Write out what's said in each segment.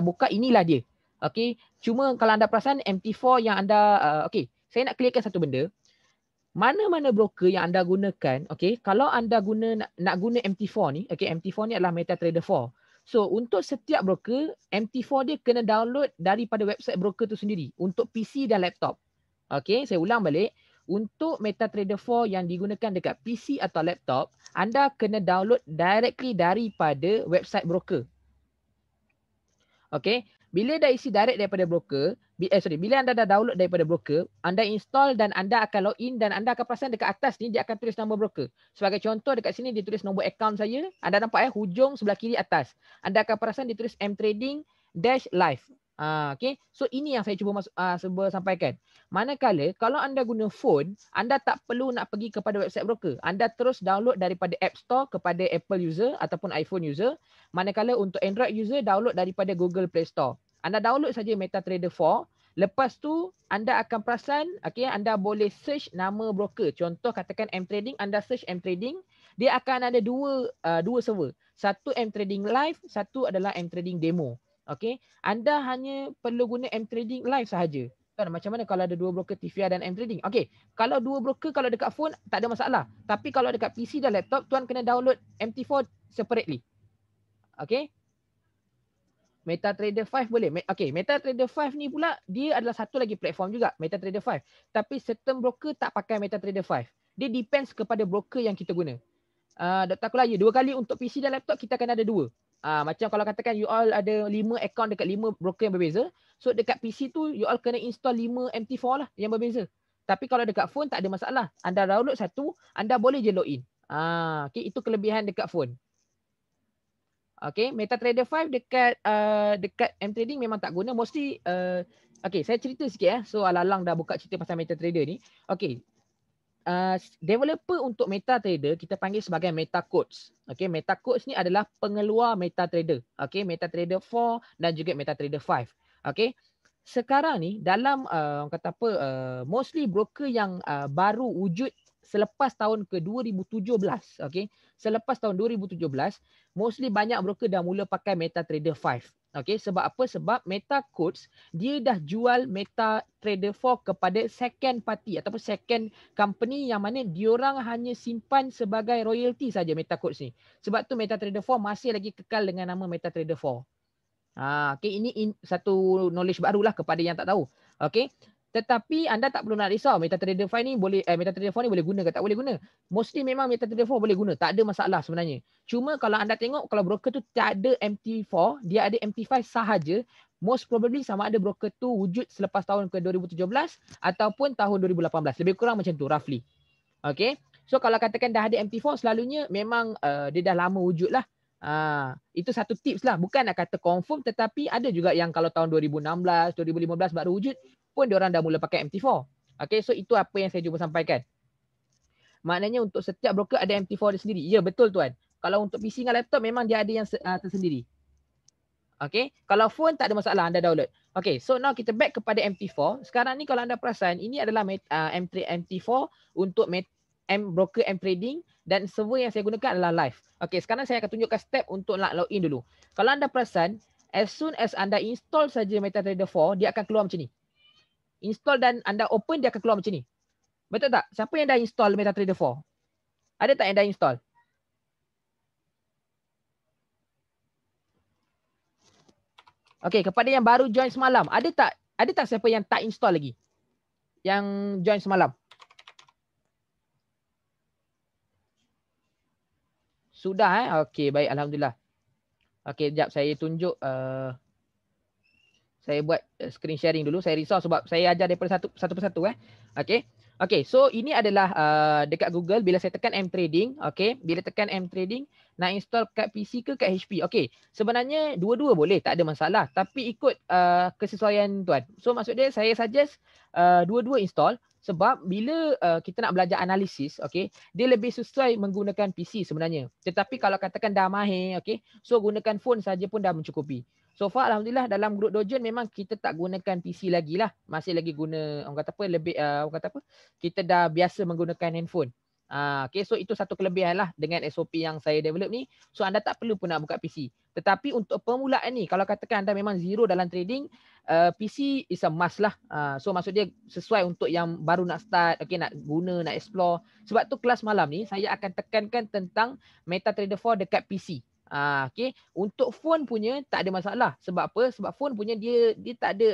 buka inilah dia. Okey, cuma kalau anda perasan MT4 yang anda okey, saya nak clearkan satu benda. Mana-mana broker yang anda gunakan, okey, kalau anda nak guna MT4 ni, okey, MT4 ni adalah MetaTrader 4. So untuk setiap broker, MT4 dia kena download daripada website broker tu sendiri untuk PC dan laptop. Okey, saya ulang balik. Untuk MetaTrader 4 yang digunakan dekat PC atau laptop, anda kena download directly daripada website broker. Okey, bila dah isi direct daripada broker, bila anda dah download daripada broker, anda install dan anda akan login dan anda akan perasan dekat atas ni dia akan tulis nama broker. Sebagai contoh dekat sini dia tulis nombor akaun saya, anda nampak hujung sebelah kiri atas. Anda akan perasan dia tulis mtrading-live. Okey, so ini yang saya cuba sampaikan. Manakala kalau anda guna phone, anda tak perlu nak pergi kepada website broker. Anda terus download daripada App Store kepada Apple user ataupun iPhone user. Manakala untuk Android user, download daripada Google Play Store. Anda download saja MetaTrader 4. Lepas tu anda akan perasan, okay, anda boleh search nama broker. Contoh katakan mTrading, anda search mTrading, dia akan ada dua server. Satu mTrading Live, satu adalah mTrading Demo. Okay, anda hanya perlu guna mTrading Live sahaja. Kan macam mana kalau ada dua broker TVR dan mTrading? Okay, kalau dua broker kalau dekat phone tak ada masalah. Tapi kalau dekat PC dan laptop, tuan kena download MT4 separately. Okay. MetaTrader 5 boleh. Okay, MetaTrader 5 ni pula dia adalah satu lagi platform juga, MetaTrader 5. Tapi certain broker tak pakai MetaTrader 5. Dia depends kepada broker yang kita guna. Dr. Kulaya, 2 kali untuk PC dan laptop kita akan ada 2. Macam kalau katakan you all ada 5 account dekat 5 broker yang berbeza. So dekat PC tu you all kena install 5 MT4 lah yang berbeza. Tapi kalau dekat phone tak ada masalah. Anda download satu, anda boleh je login. Okay, itu kelebihan dekat phone. Okay, MetaTrader 5 dekat mTrading memang tak guna. Mostly, okay, saya cerita sikit. So, alang-alang dah buka cerita pasal MetaTrader ni. Okay, developer untuk MetaTrader kita panggil sebagai MetaCodes. Okay, MetaCodes ni adalah pengeluar MetaTrader. Okay, MetaTrader 4 dan juga MetaTrader 5. Okay, sekarang ni dalam kata apa, mostly broker yang baru wujud selepas tahun ke 2017, okay, selepas tahun 2017, mostly banyak broker dah mula pakai MetaTrader 5. Okay, sebab apa? Sebab MetaCodes dia dah jual MetaTrader 4 kepada second party ataupun second company yang mana diorang hanya simpan sebagai royalty saja MetaCodes ni. Sebab tu MetaTrader 4 masih lagi kekal dengan nama MetaTrader 4. Okay, ini satu knowledge barulah kepada yang tak tahu. Okay. Tetapi anda tak perlu nak risau. MetaTrader 5 ni boleh, MetaTrader 4 ni boleh guna ke tak boleh guna. Mostly memang MetaTrader 4 boleh guna. Tak ada masalah sebenarnya. Cuma kalau anda tengok, kalau broker tu tak ada MT4, dia ada MT5 sahaja, most probably sama ada broker tu wujud selepas tahun ke 2017 ataupun tahun 2018. Lebih kurang macam tu, roughly. Okay. So kalau katakan dah ada MT4, selalunya memang dia dah lama wujud lah. Itu satu tips lah. Bukan nak kata confirm, tetapi ada juga yang kalau tahun 2016, 2015 baru wujud, pun diorang dah mula pakai MT4. Okay, so itu apa yang saya cuba sampaikan. Maknanya untuk setiap broker ada MT4 dia sendiri. Ya, betul tuan. Kalau untuk PC dengan laptop memang dia ada yang tersendiri. Okay, kalau phone tak ada masalah, anda download. Okay, so now kita back kepada MT4. Sekarang ni kalau anda perasan, ini adalah MT4 untuk broker mTrading dan server yang saya gunakan adalah live. Okay, sekarang saya akan tunjukkan step untuk nak login dulu. Kalau anda perasan, as soon as anda install saja MetaTrader 4, dia akan keluar macam ni. Install dan anda open, dia akan keluar macam ni. Betul tak? Siapa yang dah install MetaTrader 4? Ada tak yang dah install? Okay, kepada yang baru join semalam, ada tak siapa yang tak install lagi? Yang join semalam? Sudah Okey, baik, alhamdulillah. Okey, sekejap saya tunjuk saya buat screen sharing dulu. Saya risau sebab saya ajar daripada satu persatu Okey. Okey, so ini adalah dekat Google bila saya tekan mTrading, okey, bila tekan mTrading nak install kat PC ke kat HP. Okey, sebenarnya dua-dua boleh, tak ada masalah, tapi ikut kesesuaian tuan. So maksud dia saya suggest dua-dua install sebab bila kita nak belajar analisis, okey, dia lebih sesuai menggunakan PC sebenarnya. Tetapi kalau katakan dah mahir, okey, so gunakan phone saja pun dah mencukupi. So far alhamdulillah dalam grup Dojen memang kita tak gunakan PC lagi lah. Masih lagi guna orang kata apa lebih orang kata apa? Kita dah biasa menggunakan handphone. Okay, so itu satu kelebihan lah dengan SOP yang saya develop ni. So anda tak perlu pun nak buka PC. Tetapi untuk permulaan ni, kalau katakan anda memang zero dalam trading, PC is a must lah. So maksud dia sesuai untuk yang baru nak start, okay, nak guna, nak explore. Sebab tu kelas malam ni saya akan tekankan tentang MetaTrader 4 dekat PC. Okay, untuk phone punya tak ada masalah. Sebab apa? Sebab phone punya dia tak ada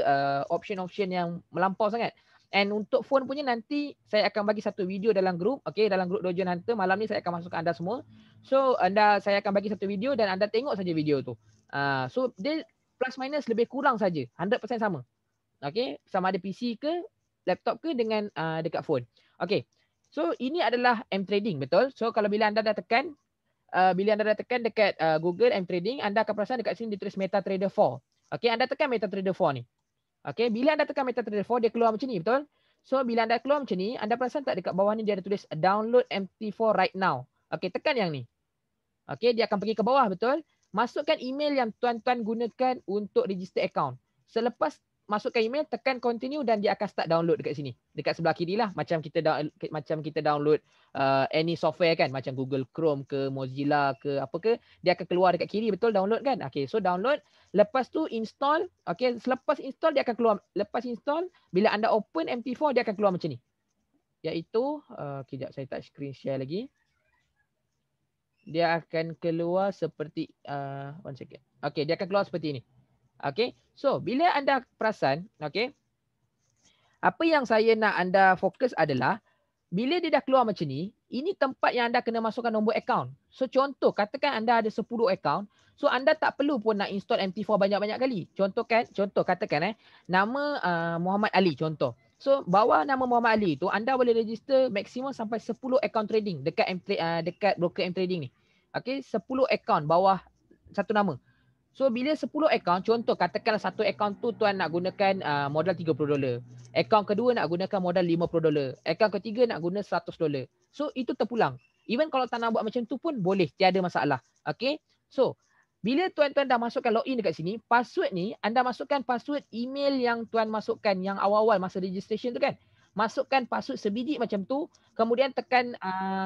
option-option yang melampau sangat. And untuk phone punya nanti saya akan bagi satu video dalam grup, okay, dalam grup Dojo Hunter. Malam ni saya akan masukkan anda semua. So saya akan bagi satu video dan anda tengok saja video tu. So dia plus minus lebih kurang saja, 100% sama. Okay, sama ada PC ke, laptop ke dengan dekat phone. Okay, so ini adalah M Trading, betul? So kalau bila anda dah tekan, dekat Google M Trading, anda akan perasan dekat sini ditulis MetaTrader 4. Okay, anda tekan MetaTrader 4 ni. Okay, bila anda tekan MetaTrader 4, dia keluar macam ni, betul? So, bila anda keluar macam ni, anda perasan tak dekat bawah ni dia ada tulis download MT4 right now. Okay, tekan yang ni. Okay, dia akan pergi ke bawah, betul? Masukkan email yang tuan-tuan gunakan untuk register account. Selepas masukkan email, tekan continue dan dia akan start download dekat sini. Dekat sebelah kiri lah, macam kita download any software kan, macam Google Chrome ke, Mozilla ke, apa ke, dia akan keluar dekat kiri, betul, download kan? Okay, so download. Lepas tu install, okay, selepas install dia akan keluar. Lepas install, bila anda open MT4, dia akan keluar macam ni. Iaitu, kejap saya touch screen share lagi. Dia akan keluar seperti, one second. Okay, dia akan keluar seperti ini. Okay, so bila anda perasan, okay, apa yang saya nak anda fokus adalah, bila dia dah keluar macam ni, ini tempat yang anda kena masukkan nombor account. So contoh, katakan anda ada 10 account, so anda tak perlu pun nak install MT4 banyak-banyak kali. Contoh katakan nama Muhammad Ali contoh. So bawah nama Muhammad Ali tu anda boleh register maksimum sampai 10 account trading dekat broker M Trading ni. Okay, 10 account bawah satu nama. So bila 10 account, contoh katakanlah satu account tu tuan nak gunakan modal $30. Account kedua nak gunakan modal $50. Account ketiga nak guna $100. So itu terpulang. Even kalau tak nak buat macam tu pun boleh, tiada masalah. Okay, so bila tuan-tuan dah masukkan login dekat sini, password ni anda masukkan password email yang tuan masukkan yang awal-awal masa registration tu kan. Masukkan password sebiji macam tu, kemudian tekan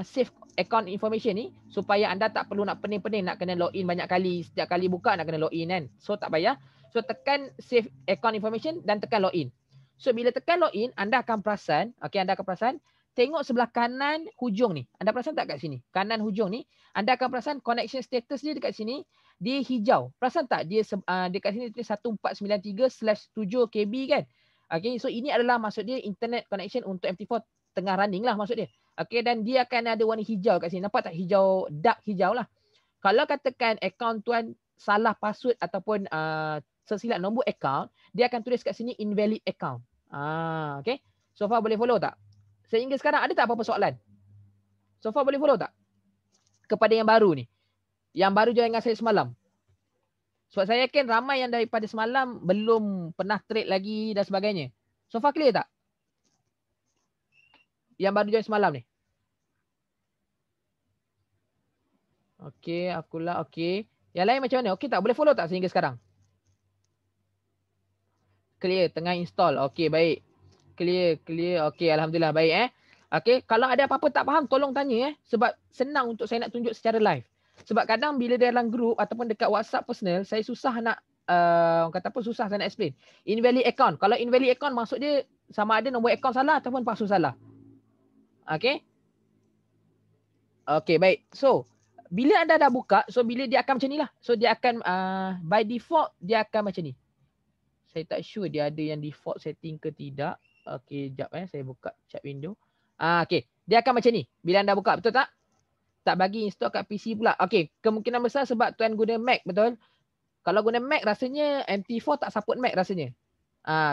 save account information ni supaya anda tak perlu nak pening-pening nak kena login banyak kali, setiap kali buka nak kena login kan. So tak payah. So tekan save account information dan tekan login. So bila tekan login, anda akan perasan, tengok sebelah kanan hujung ni. Anda perasan tak kat sini? Kanan hujung ni, anda akan perasan connection status dia dekat sini, dia hijau. Perasan tak? Dia dekat sini tulis 1493/7 KB kan? Okay, so ini adalah maksud dia internet connection untuk MT4 tengah running lah maksud dia. Okay, dan dia akan ada warna hijau kat sini. Nampak tak? Hijau, dark hijau lah. Kalau katakan account tuan salah password ataupun tersilap nombor account, dia akan tulis kat sini invalid account. Okay, so far boleh follow tak? Sehingga sekarang ada tak apa-apa soalan? So far boleh follow tak? Kepada yang baru ni. Yang baru join dengan saya semalam. Sebab saya yakin ramai yang daripada semalam belum pernah trade lagi dan sebagainya. So far clear tak? Yang baru join semalam ni. Okey, akulah okey. Yang lain macam mana? Okey tak? Boleh follow tak sehingga sekarang? Clear, tengah install. Okey, baik. Clear. Okey, alhamdulillah baik Okey, kalau ada apa-apa tak faham tolong tanya sebab senang untuk saya nak tunjuk secara live. Sebab kadang bila dalam grup ataupun dekat WhatsApp personal, saya susah nak susah saya nak explain. Invalid account. Kalau invalid account maksud dia sama ada nombor account salah ataupun password salah. Okey. Okey, baik. So, bila anda dah buka, so bila dia akan macam ni lah. So dia akan by default dia akan macam ni. Saya tak sure dia ada yang default setting ke tidak. Okey, jap saya buka chat window. Okey, dia akan macam ni. Bila anda buka, betul tak? Tak bagi install kat PC pula. Okey, kemungkinan besar sebab tuan guna Mac, betul? Kalau guna Mac rasanya MT4 tak support Mac rasanya.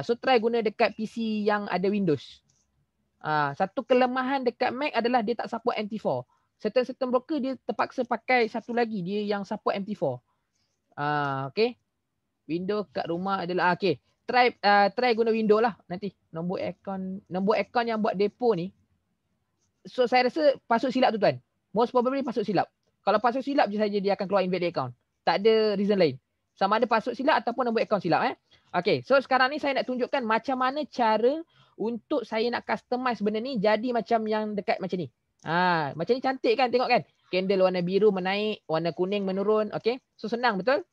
So try guna dekat PC yang ada Windows. Satu kelemahan dekat Mac adalah dia tak support MT4. Certain broker dia terpaksa pakai satu lagi, dia yang support MT4. Okey. Windows kat rumah adalah okey. Try guna Windows lah nanti. Nombor account yang buat depo ni. So saya rasa password silap tu tuan. Most probably password silap. Kalau password silap je saja dia akan keluar invalid account. Tak ada reason lain. Sama ada password silap ataupun nombor account silap Okey, so sekarang ni saya nak tunjukkan macam mana cara untuk saya nak customize benda ni jadi macam yang dekat macam ni. Macam ni cantik kan, tengok kan. Candle warna biru menaik, warna kuning menurun. Okay. So senang betul.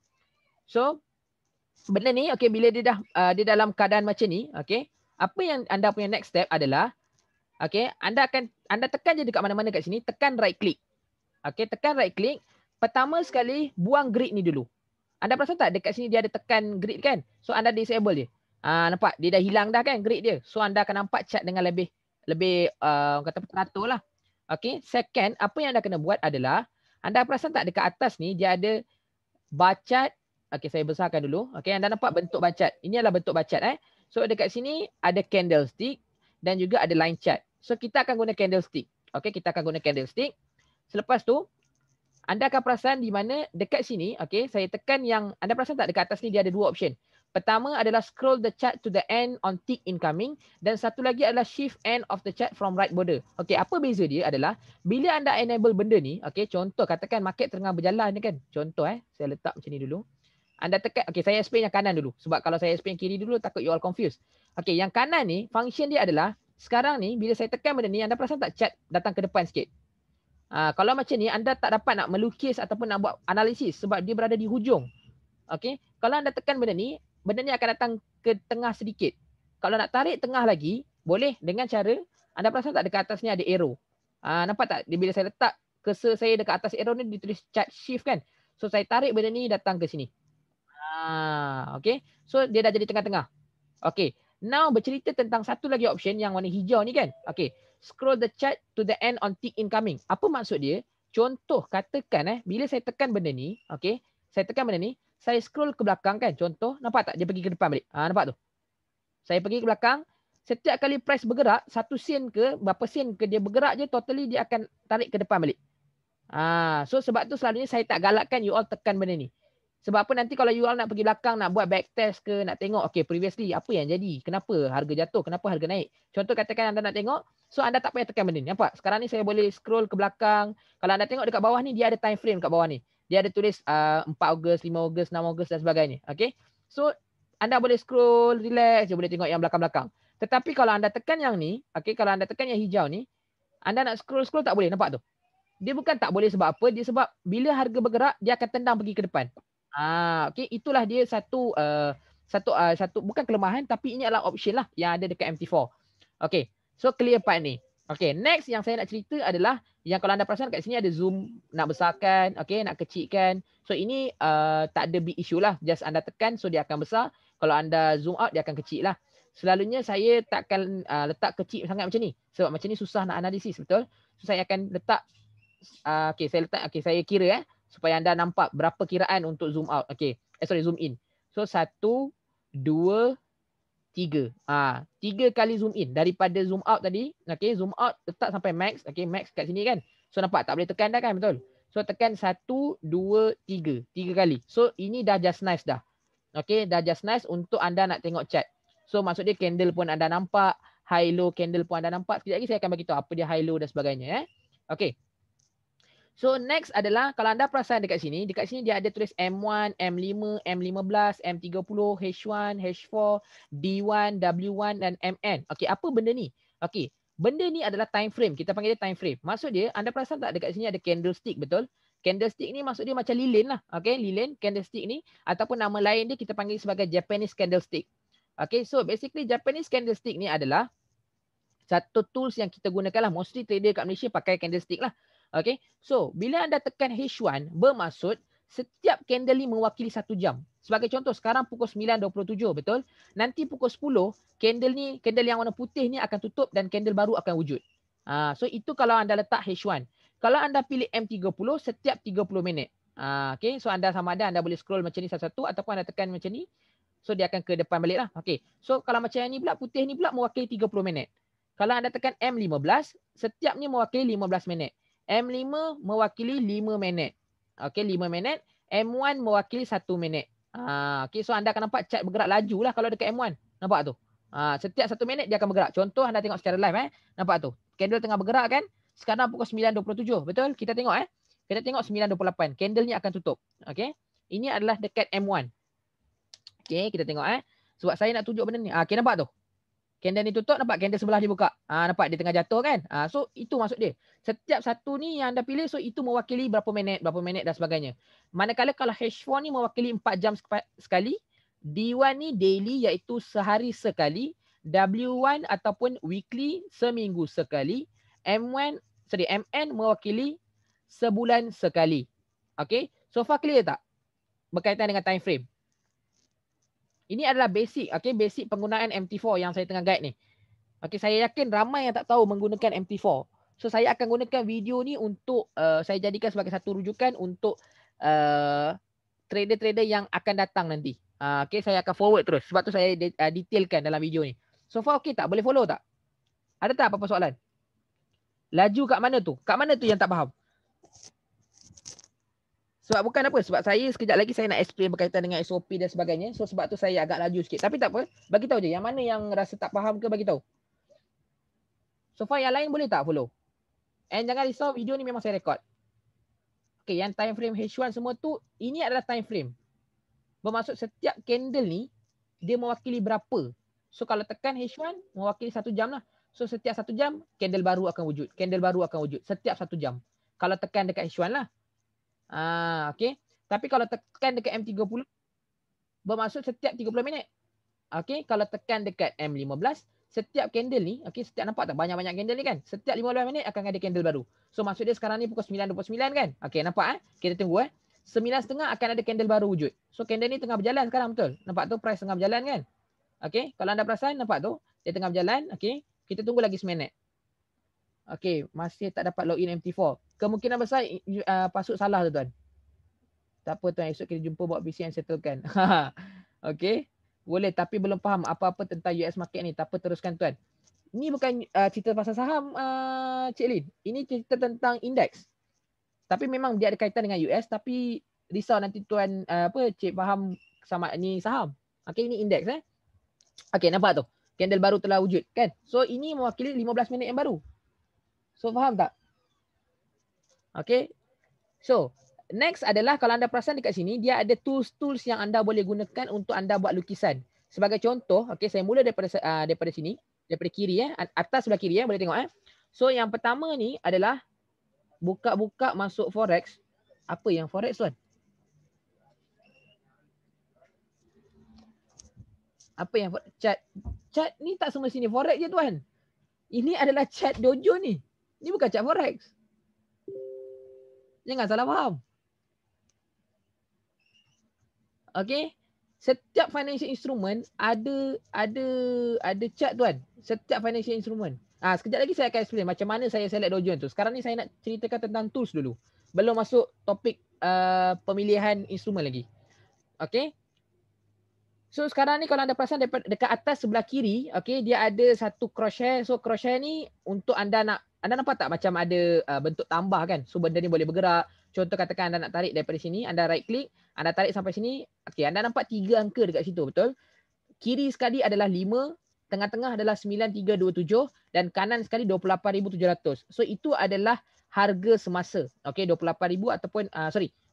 So benda ni okay, bila dia dah dia dalam keadaan macam ni, okay, apa yang anda punya next step adalah okay, anda tekan je dekat mana-mana kat sini, tekan right click. Okay, tekan right click. Pertama sekali buang grid ni dulu. Anda perasan tak dekat sini dia ada tekan grid kan? So anda disable je. Nampak dia dah hilang dah kan grid dia. So anda akan nampak chart dengan lebih kata teratur lah. Okay, second apa yang anda kena buat adalah anda perasan tak dekat atas ni dia ada bar chart. Okay, saya besarkan dulu. Okay, anda nampak bentuk bar chart. Ini adalah bentuk bar chart. So dekat sini ada candlestick dan juga ada line chart. So kita akan guna candlestick. Okay, kita akan guna candlestick. Selepas tu anda akan perasan di mana dekat sini, okay, saya tekan yang anda perasan tak dekat atas ni dia ada dua option. Pertama adalah scroll the chart to the end on tick incoming dan satu lagi adalah shift end of the chart from right border. Okay, apa beza dia adalah bila anda enable benda ni, okay, contoh katakan market tengah berjalan ni kan. Contoh saya letak macam ni dulu. Anda tekan, okay, saya explain yang kanan dulu. Sebab kalau saya explain kiri dulu, takut you all confused. Okay, yang kanan ni, function dia adalah, sekarang ni, bila saya tekan benda ni, anda perasan tak chart datang ke depan sikit? Kalau macam ni, anda tak dapat nak melukis ataupun nak buat analisis sebab dia berada di hujung. Okay, kalau anda tekan benda ni akan datang ke tengah sedikit. Kalau nak tarik tengah lagi, boleh dengan cara, anda perasan tak dekat atas ni ada arrow? Nampak tak? Bila saya letak cursor saya dekat atas arrow ni, ditulis chart shift kan? So, saya tarik benda ni datang ke sini. Okay. So dia dah jadi tengah-tengah. Okay. Now bercerita tentang satu lagi option yang warna hijau ni kan. Okay. Scroll the chart to the end on tick incoming. Apa maksud dia? Contoh katakan bila saya tekan benda ni. Okay. Saya tekan benda ni. Saya scroll ke belakang kan. Contoh. Nampak tak? Dia pergi ke depan balik. Nampak tu? Saya pergi ke belakang. Setiap kali price bergerak. 1 sen ke berapa sen ke dia bergerak je. Totally dia akan tarik ke depan balik. So sebab tu selalunya saya tak galakkan you all tekan benda ni. Sebab apa nanti kalau you all nak pergi belakang nak buat backtest ke nak tengok okay previously apa yang jadi, kenapa harga jatuh, kenapa harga naik. Contoh katakan anda nak tengok, so anda tak payah tekan benda ni. Nampak? Sekarang ni saya boleh scroll ke belakang. Kalau anda tengok dekat bawah ni dia ada time frame kat bawah ni. Dia ada tulis 4 Ogos, 5 Ogos, 6 Ogos dan sebagainya. Okay. So anda boleh scroll, relax, je boleh tengok yang belakang-belakang. Tetapi kalau anda tekan yang ni, okay, kalau anda tekan yang hijau ni, anda nak scroll tak boleh. Nampak tu? Dia bukan tak boleh sebab apa? Dia sebab bila harga bergerak dia akan tendang pergi ke depan. Okay, itulah dia satu bukan kelemahan tapi ini adalah option lah yang ada dekat MT4. Okay, so clear part ni. Okay, next yang saya nak cerita adalah yang kalau anda perasan kat sini ada zoom nak besarkan, okay, nak kecilkan. So ini tak ada big issue lah. Just anda tekan so dia akan besar. Kalau anda zoom out dia akan kecil lah. Selalunya saya takkan letak kecil sangat macam ni. Sebab macam ni susah nak analisis, betul? So saya akan letak saya kira supaya anda nampak berapa kiraan untuk zoom out. Okay. Zoom in. So 1, 2, 3. 3 kali zoom in daripada zoom out tadi. Okay. Zoom out letak sampai max. Okay. Max kat sini kan. So nampak tak boleh tekan dah kan. Betul. So tekan 1, 2, 3. 3 kali. So ini dah just nice dah. Okay. Dah just nice untuk anda nak tengok chart. So maksud dia candle pun anda nampak. High low candle pun anda nampak. Sekejap lagi saya akan beritahu apa dia high low dan sebagainya. Okay. So next adalah kalau anda perasan dekat sini dia ada tulis M1, M5, M15, M30, H1, H4, D1, W1 dan MN. Okey, apa benda ni? Okey, benda ni adalah time frame. Kita panggil dia time frame. Maksud dia anda perasan tak dekat sini ada candlestick, betul? Candlestick ni maksud dia macam lilin lah. Okey, lilin candlestick ni ataupun nama lain dia kita panggil sebagai Japanese candlestick. Okey, so basically Japanese candlestick ni adalah satu tools yang kita gunakan lah. Mostly trader kat Malaysia pakai candlestick lah. Okay. So, bila anda tekan H1, bermaksud setiap candle ni mewakili 1 jam. Sebagai contoh, sekarang pukul 9.27, betul? Nanti pukul 10, candle yang warna putih ni akan tutup dan candle baru akan wujud. So, itu kalau anda letak H1. Kalau anda pilih M30, setiap 30 minit. Okay. So, anda sama ada anda boleh scroll macam ni satu-satu ataupun anda tekan macam ni. So, dia akan ke depan balik lah. Okay. So, kalau macam ni pula, putih ni pula mewakili 30 minit. Kalau anda tekan M15, setiap ni mewakili 15 minit. M5 mewakili 5 minit. Okey, 5 minit. M1 mewakili 1 minit. Okey, so anda akan nampak chart bergerak laju lah kalau dekat M1. Nampak tu? Setiap 1 minit dia akan bergerak. Contoh anda tengok secara live. Nampak tu? Candle tengah bergerak kan? Sekarang pukul 9.27. Betul? Kita tengok Kita tengok 9.28. Candle ni akan tutup. Okey. Ini adalah dekat M1. Okey, kita tengok Sebab saya nak tunjuk benda ni. Okey, nampak tu? Candle ni tutup, nampak candle sebelah dia buka. Nampak dia tengah jatuh kan? So itu maksud dia. Setiap satu ni yang anda pilih, so itu mewakili berapa minit dan sebagainya. Manakala kalau H4 ni mewakili 4 jam sekali, D1 ni daily iaitu sehari sekali, W1 ataupun weekly seminggu sekali, MN mewakili sebulan sekali. Okay, so far clear tak? Berkaitan dengan time frame. Ini adalah basic, okay, basic penggunaan MT4 yang saya tengah guide ni. Okay, saya yakin ramai yang tak tahu menggunakan MT4. So saya akan gunakan video ni untuk saya jadikan sebagai satu rujukan untuk trader-trader yang akan datang nanti. Okay, saya akan forward terus. Sebab tu saya detailkan dalam video ni. So far okay tak? Boleh follow tak? Ada tak apa-apa soalan? Laju kat mana tu? Kat mana tu yang tak faham? Sebab bukan apa, sebab saya sekejap lagi saya nak explain berkaitan dengan SOP dan sebagainya. So sebab tu saya agak laju sikit. Tapi tak apa, bagi tahu je yang mana yang rasa tak faham ke bagi tahu. So far yang lain boleh tak follow? And jangan risau, video ni memang saya record. Okay, yang time frame H1 semua tu, ini adalah time frame. Bermaksud setiap candle ni dia mewakili berapa. So kalau tekan H1 mewakili 1 jam lah. So setiap 1 jam candle baru akan wujud. Candle baru akan wujud setiap 1 jam. Kalau tekan dekat H1 lah. Okay. Tapi kalau tekan dekat M30 bermaksud setiap 30 minit. Okay. Kalau tekan dekat M15 setiap candle ni, okay, setiap nampak tak banyak-banyak candle ni kan? Setiap 15 minit akan ada candle baru. So maksud dia sekarang ni pukul 9.29 kan? Okay, nampak Kita tunggu 9.30 akan ada candle baru wujud. So candle ni tengah berjalan sekarang, betul? Nampak tu price tengah berjalan kan? Okay, kalau anda perasan nampak tu dia tengah berjalan. Okay, kita tunggu lagi seminit. Okay, masih tak dapat login MT4. Kemungkinan besar password salah tu tuan. Tak apa tuan, esok kita jumpa buat PC and settlekan. Okay, boleh tapi belum faham apa-apa tentang US market ni. Tak apa, teruskan tuan. Ini bukan cerita pasal saham Cik Lin. Ini cerita tentang indeks. Tapi memang dia ada kaitan dengan US, tapi risau nanti tuan Cik faham sama ni saham. Okay, ini indeks Okay, nampak tu. Candle baru telah wujud kan? So ini mewakili 15 minit yang baru. So faham tak? Okay. So next adalah kalau anda perasan dekat sini, dia ada tools-tools yang anda boleh gunakan untuk anda buat lukisan. Sebagai contoh, okay, saya mula daripada sini, daripada kiri atas sebelah kiri boleh tengok So yang pertama ni adalah buka-buka masuk forex. Apa yang forex tuan? Apa yang chart? Chart ni tak semestinya forex je tuan. Ini adalah chart dojo ni. Ni bukan chart forex. Jangan salah faham. Okay. Setiap financial instrument ada chart tuan. Setiap financial instrument. Sekejap lagi saya akan explain macam mana saya select dojo tu. Sekarang ni saya nak ceritakan tentang tools dulu. Belum masuk topik pemilihan instrumen lagi. Okay. So sekarang ni kalau anda perasan dekat atas sebelah kiri, okay, dia ada satu crosshair. So crosshair ni untuk anda nampak tak macam ada bentuk tambah kan? So benda ni boleh bergerak. Contoh katakan anda nak tarik daripada sini, anda right click, anda tarik sampai sini. Okay, anda nampak 3 angka dekat situ, betul? Kiri sekali adalah 5, tengah-tengah adalah 9327 dan kanan sekali 28700. So itu adalah harga semasa. Okay, 28000 ataupun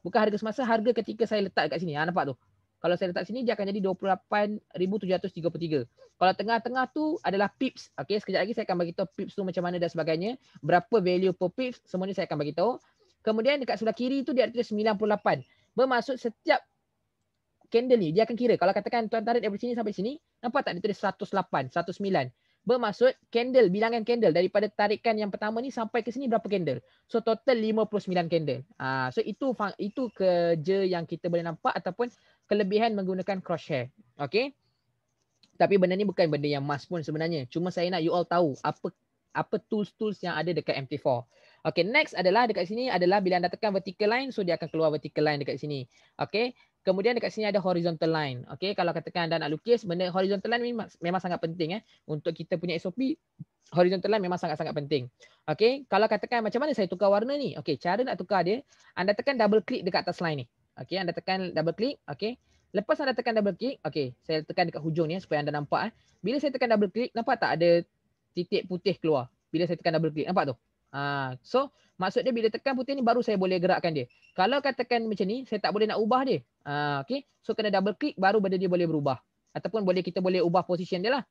bukan harga semasa, harga ketika saya letak dekat sini. Nampak tu? Kalau saya letak sini, dia akan jadi 28,733. Kalau tengah-tengah tu adalah pips. Okay, sekejap lagi saya akan bagi tahu pips tu macam mana dan sebagainya. Berapa value per pips, semua ni saya akan bagi tahu. Kemudian dekat sebelah kiri tu dia ada 98. Bermaksud setiap candle ni, dia akan kira. Kalau katakan tuan tarik dari sini sampai sini, nampak tak dia tulis 108, 109. Bermaksud candle, bilangan candle daripada tarikan yang pertama ni sampai ke sini berapa candle. So total 59 candle. So itu kerja yang kita boleh nampak ataupun kelebihan menggunakan crosshair. Okay. Tapi benda ni bukan benda yang must pun sebenarnya. Cuma saya nak you all tahu apa tools-tools yang ada dekat MT4. Okay, next adalah dekat sini adalah bila anda tekan vertical line, so dia akan keluar vertical line dekat sini. Okay. Kemudian dekat sini ada horizontal line. Okay, kalau katakan anda nak lukis, benda horizontal line memang sangat penting untuk kita punya SOP. Horizontal line memang sangat-sangat penting. Okay, kalau katakan macam mana saya tukar warna ni? Okay, cara nak tukar dia, anda tekan double click dekat atas line ni. Okay, anda tekan double click. Okay, lepas anda tekan double click, okay, saya tekan dekat hujung ni supaya anda nampak. Bila saya tekan double click, nampak tak ada titik putih keluar? Bila saya tekan double click, nampak tu? So maksud dia bila tekan putih ni baru saya boleh gerakkan dia. Kalau katakan macam ni, saya tak boleh nak ubah dia. Okay, so kena double click baru benda dia boleh berubah. Ataupun kita boleh ubah position dia lah.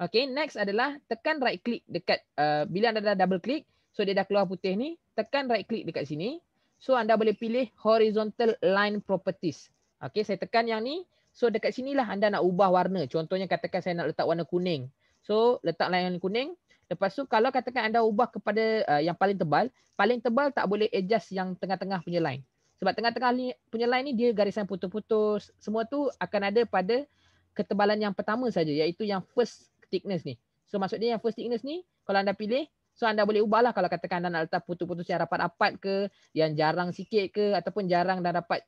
Okay, next adalah tekan right click dekat bila anda dah double click, so dia dah keluar putih ni, tekan right click dekat sini. So anda boleh pilih horizontal line properties. Okay, saya tekan yang ni. So dekat sinilah anda nak ubah warna. Contohnya katakan saya nak letak warna kuning. So letak line kuning. Lepas tu kalau katakan anda ubah kepada yang paling tebal tak boleh adjust yang tengah-tengah punya line. Sebab tengah-tengah punya line ni dia garisan putus-putus. Semua tu akan ada pada ketebalan yang pertama saja, iaitu yang first thickness ni. So maksudnya yang first thickness ni kalau anda pilih, so anda boleh ubahlah kalau katakan anda nak letak putus-putus yang rapat-rapat ke, yang jarang sikit ke, ataupun jarang dan dapat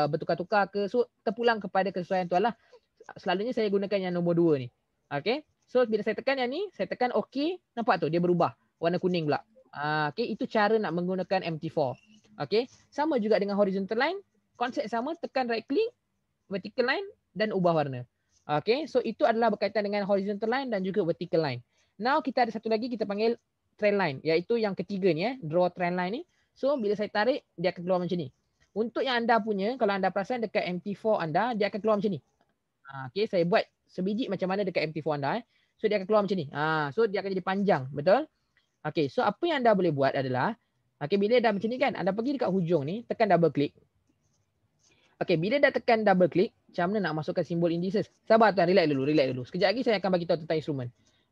bertukar-tukar ke. So terpulang kepada kesesuaian tuan lah. Selalunya saya gunakan yang nombor 2 ni. Okay. So bila saya tekan yang ni, saya tekan OK, nampak tu dia berubah warna kuning pula. Okay, itu cara nak menggunakan MT4. Okay, sama juga dengan horizontal line, konsep sama, tekan right click, vertical line dan ubah warna. Okay, so itu adalah berkaitan dengan horizontal line dan juga vertical line. Now kita ada satu lagi kita panggil trend line, iaitu yang ketiga ni draw trend line ni. So bila saya tarik, dia akan keluar macam ni. Untuk yang anda punya, kalau anda perasan dekat MT4 anda, dia akan keluar macam ni. Okay, saya buat sebiji macam mana dekat MT4 anda. So dia akan keluar macam ni. So dia akan jadi panjang, betul? Okay, so apa yang anda boleh buat adalah, okay, bila dah macam ni kan, anda pergi dekat hujung ni, tekan double click. Okay, bila dah tekan double click, macam mana nak masukkan simbol indices? Sabar tuan, relax dulu. Sekejap lagi saya akan bagi tahu tentang instrumen.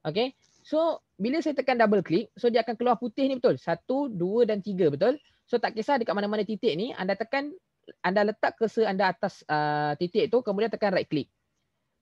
Okay, so bila saya tekan double click, so dia akan keluar putih ni, betul? 1, 2 dan 3, betul? So tak kisah dekat mana-mana titik ni, anda tekan, anda letak cursor anda atas titik tu, kemudian tekan right click.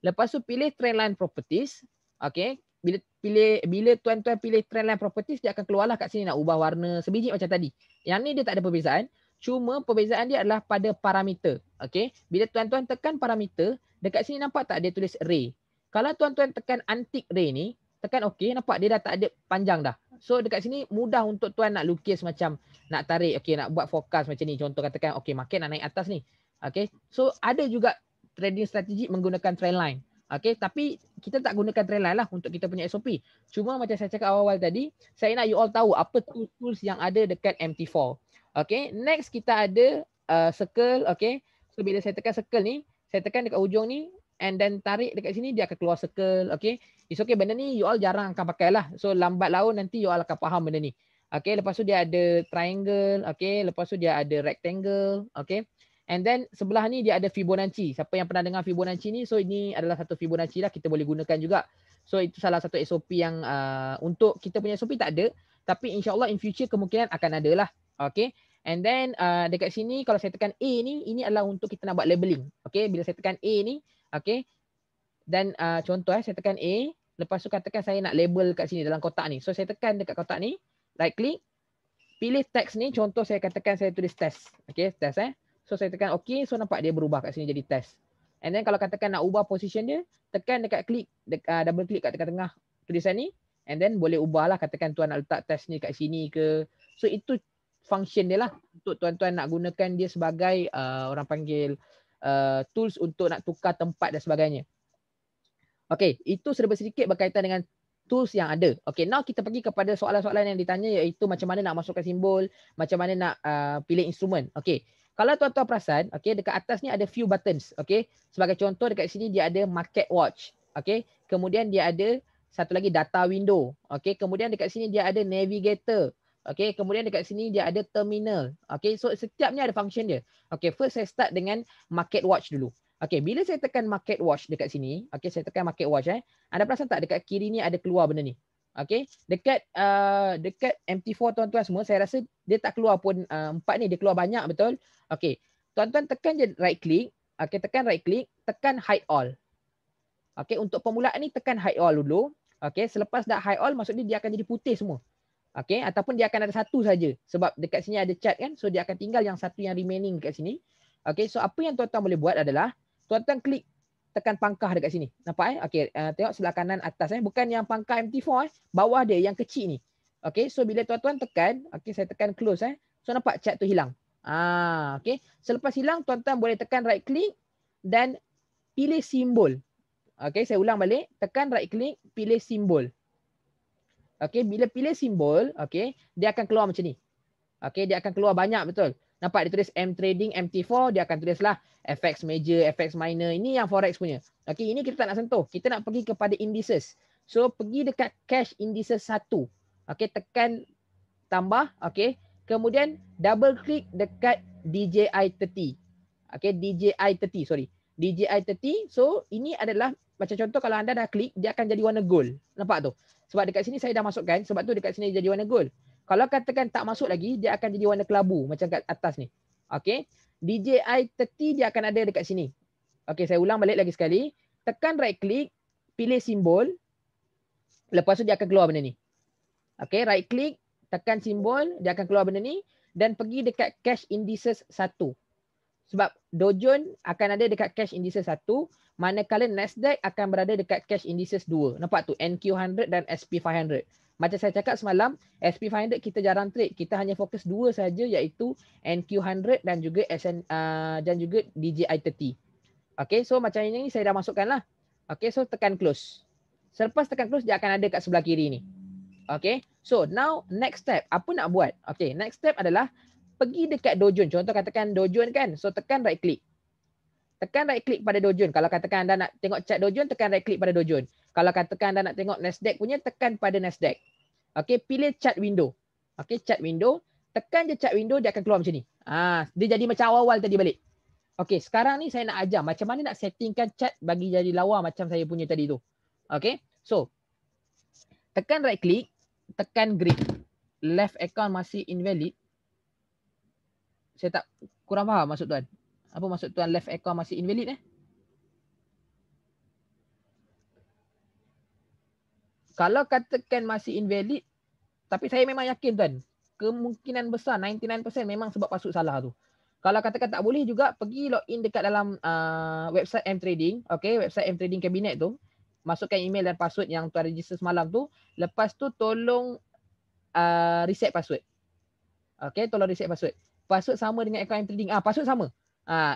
Lepas tu pilih trend line properties. Okay, bila tuan-tuan pilih trend line properties, dia akan keluarlah kat sini nak ubah warna sebiji macam tadi. Yang ni dia tak ada perbezaan. Cuma perbezaan dia adalah pada parameter. Okay, bila tuan-tuan tekan parameter, dekat sini nampak tak dia tulis ray. Kalau tuan-tuan tekan antik ray ni, tekan OK, nampak dia dah tak ada panjang dah. So dekat sini mudah untuk tuan nak lukis macam nak tarik, okay, nak buat fokus macam ni. Contoh katakan, okay, makin nak naik atas ni. Okay, so ada juga trading strategi menggunakan trend line. Okay, tapi kita tak gunakan trend line lah untuk kita punya SOP. Cuma macam saya cakap awal-awal tadi, saya nak you all tahu apa tools yang ada dekat MT4. Okay, next kita ada circle. Okay, so bila saya tekan circle ni, saya tekan dekat hujung ni and then tarik dekat sini, dia akan keluar circle. Okay, it's okay, benda ni you all jarang akan pakai lah. So lambat laun nanti you all akan faham benda ni. Okay, lepas tu dia ada triangle. Okay, lepas tu dia ada rectangle. Okay, and then sebelah ni dia ada Fibonacci. Siapa yang pernah dengar Fibonacci ni, so ini adalah satu Fibonacci lah, kita boleh gunakan juga. So itu salah satu SOP yang untuk kita punya SOP tak ada, tapi insyaAllah in future kemungkinan akan ada lah. Okay, and then dekat sini kalau saya tekan A ni, ini adalah untuk kita nak buat labeling. Okay, bila saya tekan A ni, okay, dan contoh saya tekan A, lepas tu katakan saya nak label kat sini dalam kotak ni. So saya tekan dekat kotak ni, right click, pilih teks ni, contoh saya katakan saya tulis test. Okay, test So saya tekan OK, so nampak dia berubah kat sini jadi test. And then kalau katakan nak ubah position dia, tekan dekat klik, double klik kat tengah-tengah tulisan ni, and then boleh ubahlah, katakan tuan nak letak test ni kat sini ke. So itu function dia lah untuk tuan-tuan nak gunakan dia sebagai orang panggil tools untuk nak tukar tempat dan sebagainya. Okay, itu serba sedikit berkaitan dengan tools yang ada. Okay, now kita pergi kepada soalan-soalan yang ditanya, iaitu macam mana nak masukkan simbol, macam mana nak pilih instrumen. Okay, kalau tuan-tuan perasan, okay, dekat atas ni ada few buttons. Okay, sebagai contoh dekat sini dia ada market watch. Okay, kemudian dia ada satu lagi data window. Okay, kemudian dekat sini dia ada navigator. Okay, kemudian dekat sini dia ada terminal. Okay, so setiap ni ada function dia. Okay, first saya start dengan market watch dulu. Okay, bila saya tekan market watch dekat sini, okay, saya tekan market watch anda perasan tak dekat kiri ni ada keluar benda ni? Okay, dekat MT4 tuan-tuan semua, saya rasa dia tak keluar pun 4 ni, dia keluar banyak, betul? Okay, tuan-tuan tekan je right click, okay, tekan right click, tekan hide all. Okay, untuk permulaan ni tekan hide all dulu. Okay, selepas dah hide all, maksudnya dia akan jadi putih semua. Okay, ataupun dia akan ada satu saja, sebab dekat sini ada chart kan, so dia akan tinggal yang satu yang remaining dekat sini. Okay, so apa yang tuan-tuan boleh buat adalah, tuan-tuan klik, tekan pangkah dekat sini. Nampak Okay, tengok sebelah kanan atas bukan yang pangkah MT4 bawah dia yang kecil ni. Okay, so bila tuan-tuan tekan, okay, saya tekan close so nampak chart tu hilang. Okay, selepas hilang, tuan-tuan boleh tekan right click dan pilih simbol. Okay, saya ulang balik, tekan right click, pilih simbol. Okay, bila pilih simbol, okay, dia akan keluar macam ni. Okay, dia akan keluar banyak, betul. Nampak dia tulis M trading MT4, dia akan tulislah FX major, FX minor. Ini yang forex punya. Okey, ini kita tak nak sentuh. Kita nak pergi kepada indices. So pergi dekat cash indices 1. Okey, tekan tambah, okey. Kemudian double click dekat DJI 30. Okey, DJI 30, sorry. DJI 30. So ini adalah macam contoh kalau anda dah klik, dia akan jadi warna gold. Nampak tu? Sebab dekat sini saya dah masukkan, sebab tu dekat sini jadi warna gold. Kalau katakan tak masuk lagi, dia akan jadi warna kelabu macam kat atas ni. Okey. DJI 30 dia akan ada dekat sini. Okey, saya ulang balik lagi sekali. Tekan right click, pilih simbol. Lepas tu dia akan keluar benda ni. Okey, right click, tekan simbol, dia akan keluar benda ni dan pergi dekat cash indices 1. Sebab Dow Jones akan ada dekat cash indices 1, manakala Nasdaq akan berada dekat cash indices 2. Nampak tu, NQ100 dan SP500. Macam saya cakap semalam, SP500 kita jarang trade. Kita hanya fokus dua saja, iaitu NQ100 dan juga dan juga DJI 30. Okey, so macam ini saya dah masukkan lah. Okey, so tekan close. Selepas tekan close, dia akan ada kat sebelah kiri ni. Okay, so now next step. Apa nak buat? Okay, next step adalah pergi dekat Dow Jones. Contoh katakan Dow Jones kan. So tekan right click. Tekan right click pada Dow Jones. Kalau katakan anda nak tengok chart Dow Jones, tekan right click pada Dow Jones. Kalau katakan anda nak tengok Nasdaq punya, tekan pada Nasdaq. Okay, pilih chart window. Okay, chart window. Tekan je chart window, dia akan keluar macam ni. Dia jadi macam awal-awal tadi balik. Okay, sekarang ni saya nak ajar macam mana nak settingkan chart bagi jadi lawa macam saya punya tadi tu. Okay, so tekan right click. Tekan grid. Left account masih invalid. Saya tak kurang faham maksud tuan. Apa maksud tuan left account masih invalid Kalau katakan masih invalid, tapi saya memang yakin tuan, kemungkinan besar 99% memang sebab password salah tu. Kalau katakan tak boleh juga, pergi login dekat dalam website M-Trading. Okay, website M-Trading Cabinet tu. Masukkan email dan password yang tuan register semalam tu. Lepas tu tolong reset password. Okay, tolong reset password. Password sama dengan akaun M-Trading. Password sama.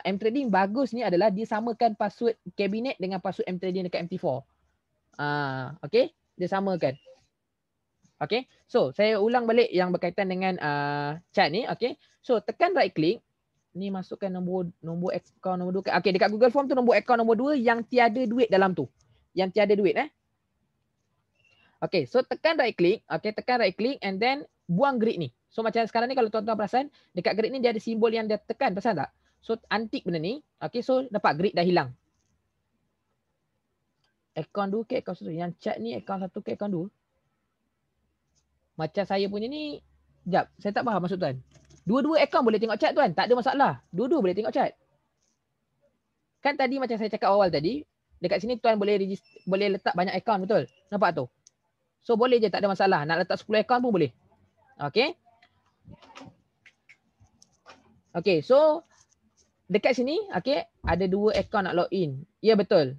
M-Trading bagus ni adalah dia samakan password Cabinet dengan password M-Trading dekat MT4. Okay, dia samakan. Okay, so saya ulang balik yang berkaitan dengan chart ni. Okay, so tekan right click. Ni masukkan nombor akaun nombor 2. Okay, dekat Google Form tu nombor akaun nombor 2 yang tiada duit dalam tu. Yang tiada duit Okay, so tekan right click. Okay, tekan right click and then buang grid ni. So macam sekarang ni kalau tuan-tuan perasan, dekat grid ni dia ada simbol yang dia tekan, perasan tak? So antik benda ni. Okay, so dapat grid dah hilang. Akaun 2 ke akaun 1? Yang chart ni akaun 1 ke akaun 2? Macam saya punya ni, sekejap, saya tak faham maksud tuan. Dua-dua akaun boleh tengok chart tuan, tak ada masalah. Dua-dua boleh tengok chart. Kan tadi macam saya cakap awal tadi, dekat sini tuan boleh letak banyak akaun, betul? Nampak tu? So boleh je, tak ada masalah. Nak letak 10 akaun pun boleh. Okay. Okay, so dekat sini, okay, ada 2 akaun nak login. Ya, betul.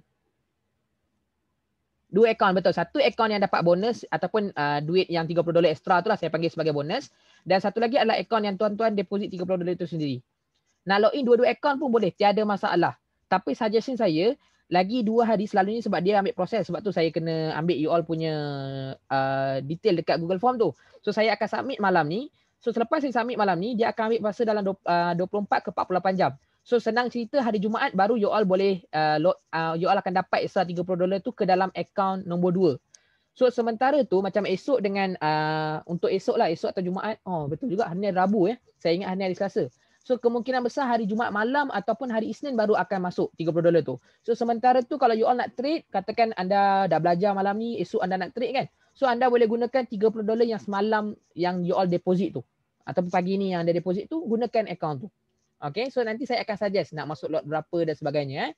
2 akaun, betul. Satu akaun yang dapat bonus ataupun duit yang $30 extra tu lah saya panggil sebagai bonus. Dan satu lagi adalah akaun yang tuan-tuan deposit $30 itu sendiri. Nak login dua-dua akaun pun boleh, tiada masalah. Tapi suggestion saya, lagi 2 hari selalunya sebab dia ambil proses. Sebab tu saya kena ambil you all punya detail dekat Google Form tu. So saya akan submit malam ni. So selepas saya submit malam ni, dia akan ambil masa dalam 24 ke 48 jam. So senang cerita hari Jumaat baru you all boleh you all akan dapat extra $30 tu ke dalam akaun nombor 2. So sementara tu macam esok dengan untuk esok lah, esok atau Jumaat. Oh betul juga, hari ni Rabu ya. Saya ingat hari ni hari Selasa. So kemungkinan besar hari Jumaat malam ataupun hari Isnin baru akan masuk $30 tu. So sementara tu kalau you all nak trade, katakan anda dah belajar malam ni, esok anda nak trade kan. So anda boleh gunakan $30 yang semalam yang you all deposit tu. Ataupun pagi ni yang anda deposit tu, gunakan akaun tu. Okay, so nanti saya akan suggest nak masuk lot berapa dan sebagainya.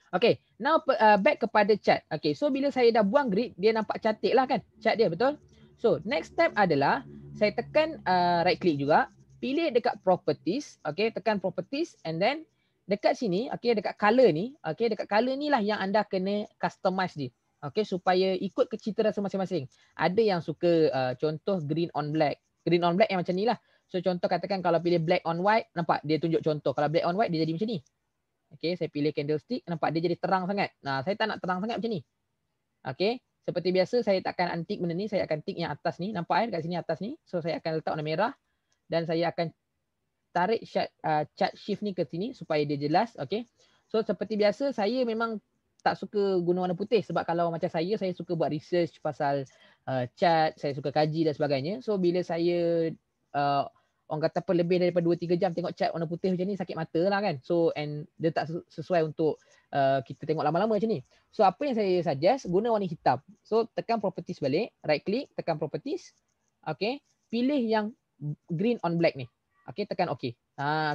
Okay, now back kepada chart. Okay, so bila saya dah buang grid, dia nampak cantik lah kan chart dia, betul? So next step adalah saya tekan right click juga, pilih dekat properties. Okay, tekan properties and then dekat sini, okay, dekat color ni, okay, dekat color ni lah yang anda kena customize dia. Okay, supaya ikut ke cita rasa masing-masing. Ada yang suka contoh green on black. Green on black yang macam ni lah. So contoh katakan kalau pilih black on white, nampak dia tunjuk contoh. Kalau black on white dia jadi macam ni. Okay, saya pilih candlestick, nampak dia jadi terang sangat. Nah, saya tak nak terang sangat macam ni. Okay, seperti biasa saya takkan untick benda ni, saya akan tick yang atas ni. Nampak kan kat sini atas ni. So saya akan letak warna merah dan saya akan tarik chart shift ni ke sini supaya dia jelas. Okay. So seperti biasa saya memang tak suka guna warna putih sebab kalau macam saya suka buat research pasal chart, saya suka kaji dan sebagainya. So bila saya orang kata apa lebih daripada 2-3 jam tengok chart warna putih macam ni sakit mata lah kan. So and dia tak sesuai untuk kita tengok lama-lama macam ni. So apa yang saya suggest guna warna hitam. So tekan properties balik, right click, tekan properties. Okay. Pilih yang green on black ni. Okay, tekan okay.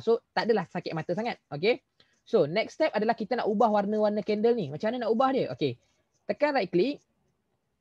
So tak adalah sakit mata sangat. Okay. So next step adalah kita nak ubah warna-warna candle ni. Macam mana nak ubah dia? Okay. Tekan right click,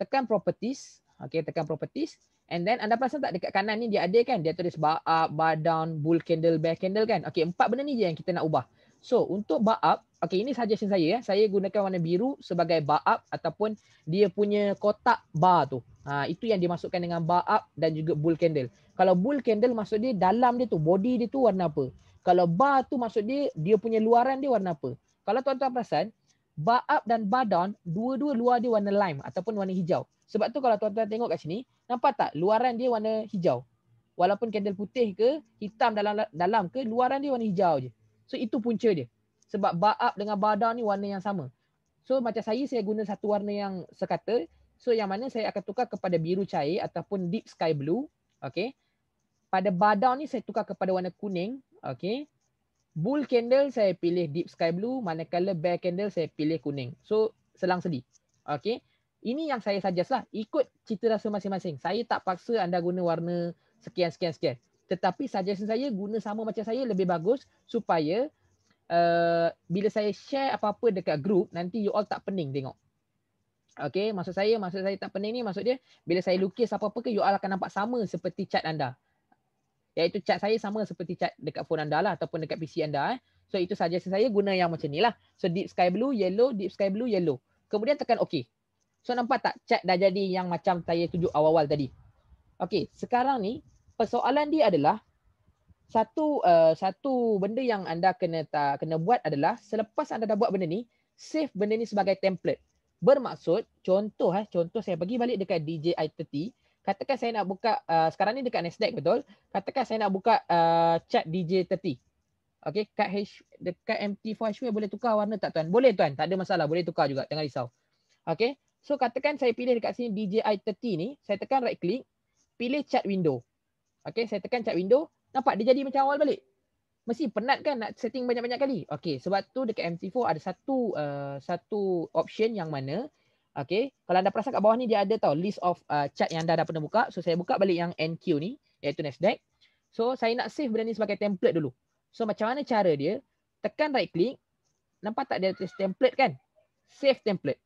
tekan properties. Okay, tekan properties. And then anda perasan tak dekat kanan ni dia ada kan? Dia tulis bar up, bar down, bull candle, bear candle kan? Okay, 4 benda ni je yang kita nak ubah. So untuk bar up, okay ini suggestion saya ya. Saya gunakan warna biru sebagai bar up ataupun dia punya kotak bar tu. Itu yang dimasukkan dengan bar up dan juga bull candle. Kalau bull candle maksud dia dalam dia tu, body dia tu warna apa. Kalau bar tu maksud dia punya luaran dia warna apa. Kalau tuan-tuan perasan, bar up dan bar down, dua-dua luar dia warna lime ataupun warna hijau. Sebab tu kalau tuan-tuan tengok kat sini, nampak tak luaran dia warna hijau. Walaupun candle putih ke, hitam dalam ke, luaran dia warna hijau je. So itu punca dia. Sebab bar up dengan bar down ni warna yang sama. So macam saya guna satu warna yang sekata. So yang mana saya akan tukar kepada biru cair ataupun deep sky blue. Okay. Pada bar down ni saya tukar kepada warna kuning. Okay. Bull candle saya pilih deep sky blue. Manakala bear candle saya pilih kuning. So selang sedi. Okay. Ini yang saya suggest lah. Ikut cita rasa masing-masing. Saya tak paksa anda guna warna sekian. Tetapi suggestion saya guna sama macam saya lebih bagus supaya bila saya share apa-apa dekat group nanti you all tak pening tengok. Okay, maksud saya tak pening ni maksud dia bila saya lukis apa-apa ke you all akan nampak sama seperti cat anda. Iaitu cat saya sama seperti cat dekat phone anda lah ataupun dekat PC anda. So itu suggestion saya guna yang macam ni lah. So deep sky blue, yellow, deep sky blue, yellow. Kemudian tekan OK. So nampak tak cat dah jadi yang macam saya tunjuk awal-awal tadi. Okay, sekarang ni persoalan dia adalah satu benda yang anda kena buat adalah selepas anda dah buat benda ni, save benda ni sebagai template. Bermaksud, contoh saya pergi balik dekat DJI30, katakan saya nak buka, sekarang ni dekat Nasdaq betul, katakan saya nak buka chart DJ30. Okay, dekat MT4 HW boleh tukar warna tak tuan? Boleh tuan, tak ada masalah, boleh tukar juga, jangan risau. Okay, so katakan saya pilih dekat sini DJI30 ni, saya tekan right click, pilih chart window. Okay, saya tekan chart window, nampak dia jadi macam awal balik. Mesti penat kan nak setting banyak-banyak kali. Okay, sebab tu dekat MT4 ada satu option yang mana, okay, kalau anda perasan kat bawah ni dia ada tau list of chart yang anda dah pernah buka. So saya buka balik yang NQ ni, iaitu Nasdaq. So saya nak save benda ni sebagai template dulu. So macam mana cara dia? Tekan right click, nampak tak dia tulis template kan? Save template.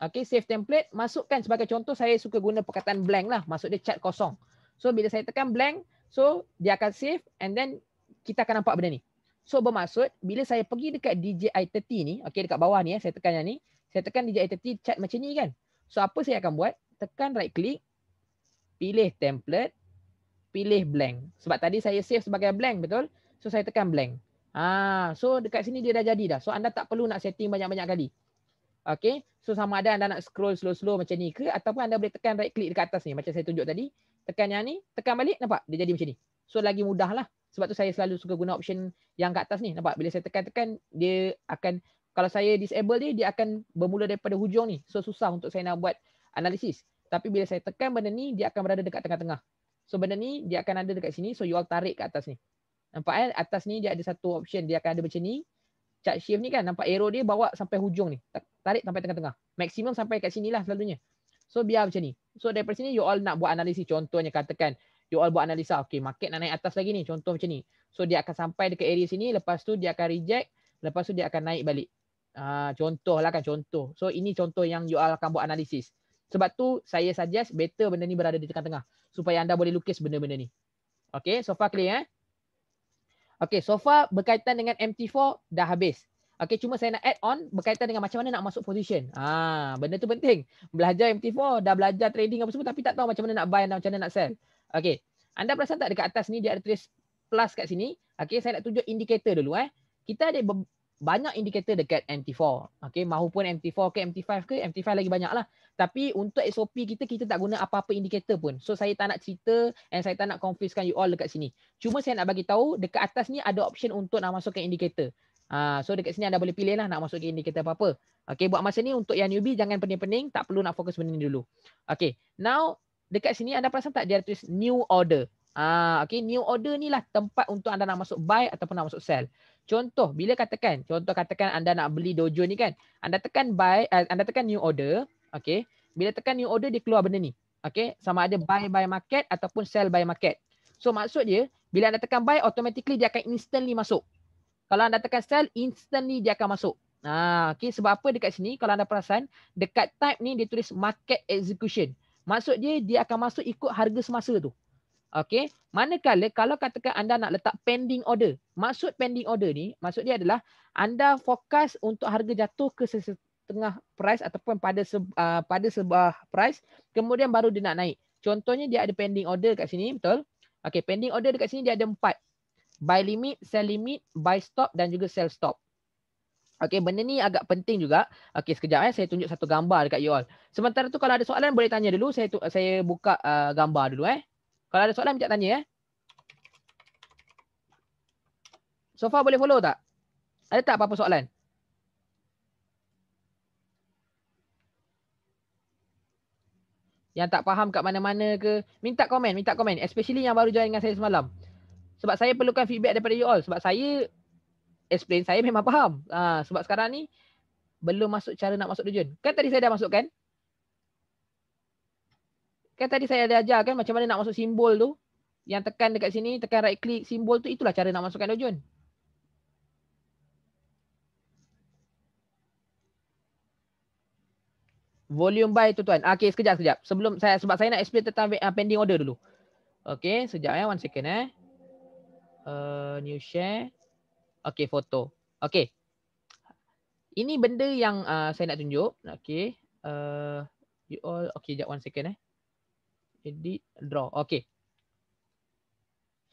Okay, save template, masukkan sebagai contoh saya suka guna perkataan blank lah. Maksud dia chart kosong. So bila saya tekan blank, so dia akan save and then kita akan nampak benda ni. So bermaksud bila saya pergi dekat DJI30 ni, okey dekat bawah ni saya tekan yang ni, saya tekan DJI30 chart macam ni kan. So apa saya akan buat? Tekan right click, pilih template, pilih blank. Sebab tadi saya save sebagai blank betul? So saya tekan blank. So dekat sini dia dah jadi dah. So anda tak perlu nak setting banyak-banyak kali. Okay, so sama ada anda nak scroll slow-slow macam ni ke ataupun anda boleh tekan right click dekat atas ni macam saya tunjuk tadi. Tekan yang ni, tekan balik, nampak dia jadi macam ni. So lagi mudah lah. Sebab tu saya selalu suka guna option yang kat atas ni. Nampak bila saya tekan-tekan dia akan, kalau saya disable dia akan bermula daripada hujung ni. So susah untuk saya nak buat analisis. Tapi bila saya tekan benda ni, dia akan berada dekat tengah-tengah. So benda ni dia akan ada dekat sini. So you all tarik kat atas ni. Nampak atas ni dia ada satu option. Dia akan ada macam ni. Chart shift ni kan, nampak arrow dia bawa sampai hujung ni. Tarik sampai tengah-tengah. Maksimum sampai kat sini lah selalunya. So biar macam ni. So daripada sini you all nak buat analisis. Contohnya katakan you all buat analisa. Okay, market nak naik atas lagi ni. Contoh macam ni. So dia akan sampai dekat area sini. Lepas tu dia akan reject. Lepas tu dia akan naik balik. Contoh lah kan, contoh. So ini contoh yang you all akan buat analisis. Sebab tu saya suggest better benda ni berada di tengah-tengah. Supaya anda boleh lukis benda-benda ni. Okay, so far clear Okay, so far berkaitan dengan MT4 dah habis. Okay, cuma saya nak add on berkaitan dengan macam mana nak masuk position. Benda tu penting. Belajar MT4, dah belajar trading apa semua tapi tak tahu macam mana nak buy dan macam mana nak sell. Okay, anda perasan tak dekat atas ni dia ada tulis plus kat sini. Okay, saya nak tunjuk indikator dulu. Kita ada banyak indikator dekat MT4. Okay, mahupun MT4 ke MT5 ke, MT5 lagi banyak lah. Tapi untuk SOP kita tak guna apa-apa indikator pun. So saya tak nak cerita and saya tak nak confuse-kan you all dekat sini. Cuma saya nak bagi tahu dekat atas ni ada option untuk nak masukkan indikator. So dekat sini anda boleh pilih lah nak masukkan indikator apa-apa. Okay, buat masa ni untuk yang newbie jangan pening-pening, tak perlu nak fokus benda ni dulu. Okay, now dekat sini anda perasan tak dia tulis new order. Okay, new order ni lah tempat untuk anda nak masuk buy ataupun nak masuk sell. Contoh katakan anda nak beli dojo ni kan. Anda tekan buy, anda tekan new order. Okay. Bila tekan new order dia keluar benda ni. Okay. Sama ada buy by market ataupun sell by market. So maksud dia bila anda tekan buy automatically dia akan instantly masuk. Kalau anda tekan sell instantly dia akan masuk. Okay. Sebab apa dekat sini kalau anda perasan dekat type ni dia tulis market execution. Maksud dia akan masuk ikut harga semasa tu. Okay. Manakala kalau katakan anda nak letak pending order. Maksud pending order ni, maksud dia adalah anda fokus untuk harga jatuh ke setengah price ataupun pada sebuah price. Kemudian baru dia nak naik. Contohnya dia ada pending order kat sini. Betul? Okay. Pending order dekat sini dia ada 4. Buy limit, sell limit, buy stop dan juga sell stop. Okay. Benda ni agak penting juga. Okay. Sekejap saya tunjuk satu gambar dekat you all. Sementara tu kalau ada soalan boleh tanya dulu. Saya buka gambar dulu. Kalau ada soalan, minta tanya. So far boleh follow tak? Ada tak apa-apa soalan? Yang tak faham kat mana-mana ke? Minta komen. Especially yang baru join dengan saya semalam. Sebab saya perlukan feedback daripada you all. Sebab saya explain, saya memang faham. Sebab sekarang ni, belum masuk cara nak masuk dojon. Kan tadi saya dah masukkan? Kan tadi saya ada ajar kan macam mana nak masuk simbol tu? Yang tekan dekat sini, tekan right click simbol tu, itulah cara nak masukkan dojon. Volume buy tu tuan. Okay, sekejap. Sebab saya nak explain tentang pending order dulu. Okay, sekejap 1 second new share. Okay, foto. Okay. Ini benda yang saya nak tunjuk. Okay. You all, okay, sekejap 1 second Edit, draw. Okay.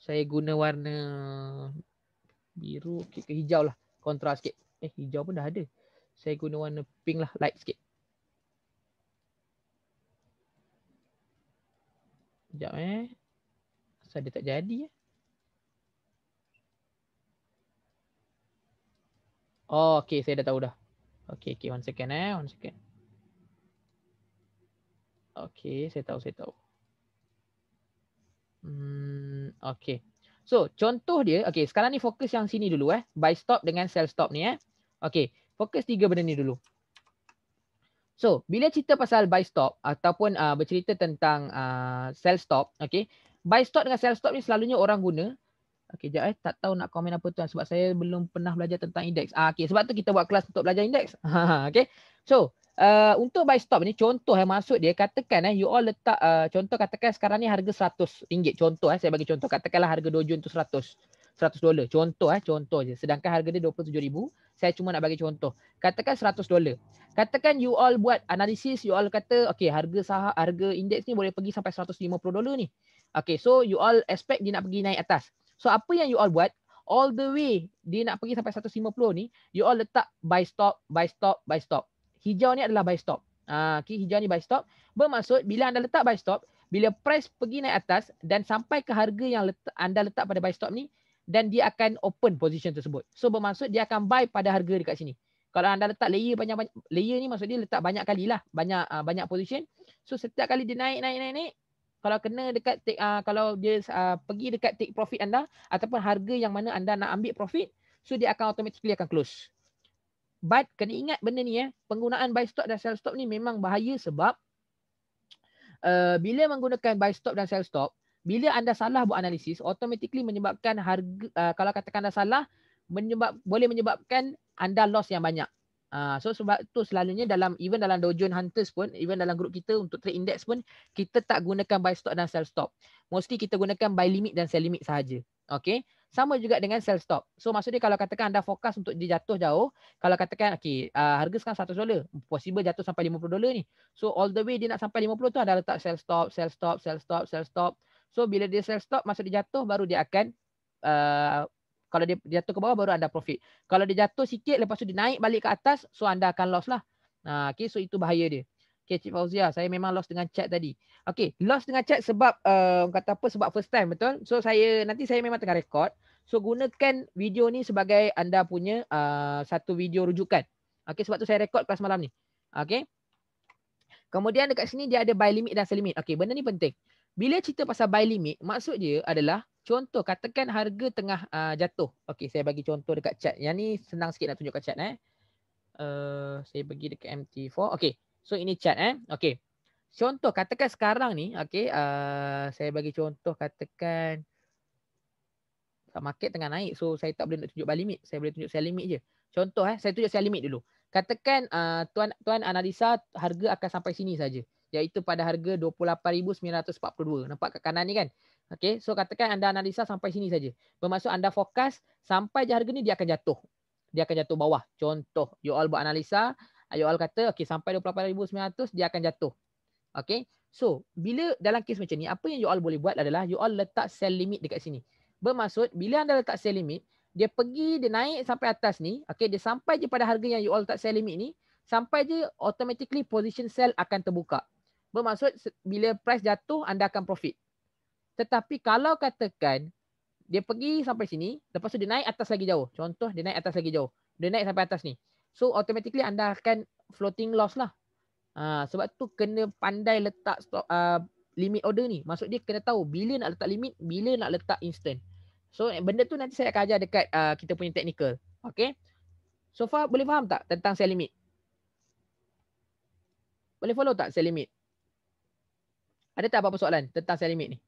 Saya guna warna biru ke hijau lah. Kontras sikit. Hijau pun dah ada. Saya guna warna pink lah, light sikit. Sekejap Asal dia tak jadi Oh, okay, saya dah tahu dah. Okay, 1 second 1 second. Okay, saya tahu. Okay. So, contoh dia, okay, sekarang ni fokus yang sini dulu buy stop dengan sell stop ni Okay, fokus 3 benda ni dulu. So, bila cerita pasal buy stop ataupun bercerita tentang sell stop, okay, buy stop dengan sell stop ni selalunya orang guna. Okay, sekejap tak tahu nak komen apa tuan sebab saya belum pernah belajar tentang indeks. Okay, sebab tu kita buat kelas untuk belajar indeks. Okay, so untuk buy stop ni contoh maksud dia katakan you all letak contoh katakan sekarang ni harga RM100. Contoh saya bagi contoh katakanlah harga dojo tu $100. Contoh je. Sedangkan harga dia 27,000. Saya cuma nak bagi contoh. Katakan $100. Katakan you all buat analisis, you all kata okay harga indeks ni boleh pergi sampai $150 ni. Okay, so you all expect dia nak pergi naik atas. So apa yang you all buat, all the way dia nak pergi sampai 150 ni, you all letak buy stop. Hijau ni adalah buy stop. Okay, hijau ni buy stop. Bermaksud bila anda letak buy stop, bila price pergi naik atas dan sampai ke harga yang anda letak pada buy stop ni, dan dia akan open position tersebut. So bermaksud dia akan buy pada harga dekat sini. Kalau anda letak layer banyak-banyak, layer ni maksud dia letak banyak kali lah, banyak position. So setiap kali dia naik, kalau kena dekat kalau dia pergi dekat take profit anda ataupun harga yang mana anda nak ambil profit, so dia akan automatically akan close. But kena ingat benda ni penggunaan buy stop dan sell stop ni memang bahaya sebab bila menggunakan buy stop dan sell stop, bila anda salah buat analisis, automatically menyebabkan harga kalau katakan anda salah boleh menyebabkan anda loss yang banyak. So sebab tu selalunya even dalam Dojo Hunters pun, even dalam grup kita untuk trade index pun, kita tak gunakan buy stop dan sell stop. Mostly kita gunakan buy limit dan sell limit sahaja. Okay. Sama juga dengan sell stop. So maksudnya kalau katakan anda fokus untuk dia jatuh jauh, kalau katakan okay, harga sekarang $100, possible jatuh sampai $50 ni. So all the way dia nak sampai 50 tu anda letak sell stop. So bila dia sell stop, masa dia jatuh baru dia akan Kalau dia jatuh ke bawah baru anda profit. Kalau dia jatuh sikit lepas tu dia naik balik ke atas, so anda akan loss lah. Okay, so itu bahaya dia. Okay, Cik Fauzia, saya memang loss dengan chat tadi. Okay, loss dengan chat sebab kata apa, sebab first time, betul? So nanti saya memang tengah record. So gunakan video ni sebagai anda punya satu video rujukan. Okay, sebab tu saya record kelas malam ni. Okay. Kemudian dekat sini dia ada buy limit dan sell limit. Okay, benda ni penting. Bila cerita pasal buy limit, maksud dia adalah contoh katakan harga tengah jatuh. Okay, saya bagi contoh dekat chat. Yang ni senang sikit nak tunjuk kat chat. Saya bagi dekat MT4. Okay, so ini chat. Okay, contoh katakan sekarang ni. Okay, saya bagi contoh katakan market tengah naik. So saya tak boleh nak tunjuk buy limit. Saya boleh tunjuk sell limit je. Contoh saya tunjuk sell limit dulu. Katakan tuan analisa harga akan sampai sini saja, iaitu pada harga 28,942. Nampak kat kanan ni kan? Okey, so katakan anda analisa sampai sini saja. Bermaksud anda fokus sampai je harga ni dia akan jatuh. Dia akan jatuh bawah. Contoh, you all buat analisa, you all kata okey sampai 28,900 dia akan jatuh. Okey. So, bila dalam kes macam ni, apa yang you all boleh buat adalah you all letak sell limit dekat sini. Bermaksud bila anda letak sell limit, dia pergi, dia naik sampai atas ni, okay, dia sampai je pada harga yang you all letak sell limit ni, sampai je automatically position sell akan terbuka. Bermaksud bila price jatuh, anda akan profit. Tetapi kalau katakan dia pergi sampai sini, lepas tu dia naik atas lagi jauh. Contoh, dia naik atas lagi jauh. Dia naik sampai atas ni. So, automatically anda akan floating loss lah. Sebab tu kena pandai letak limit order ni. Maksud dia kena tahu bila nak letak limit, bila nak letak instant. So benda tu nanti saya akan ajar dekat kita punya technical. Okay. So far boleh faham tak tentang sell limit? Boleh follow tak sell limit? Ada tak apa-apa soalan tentang sell limit ni?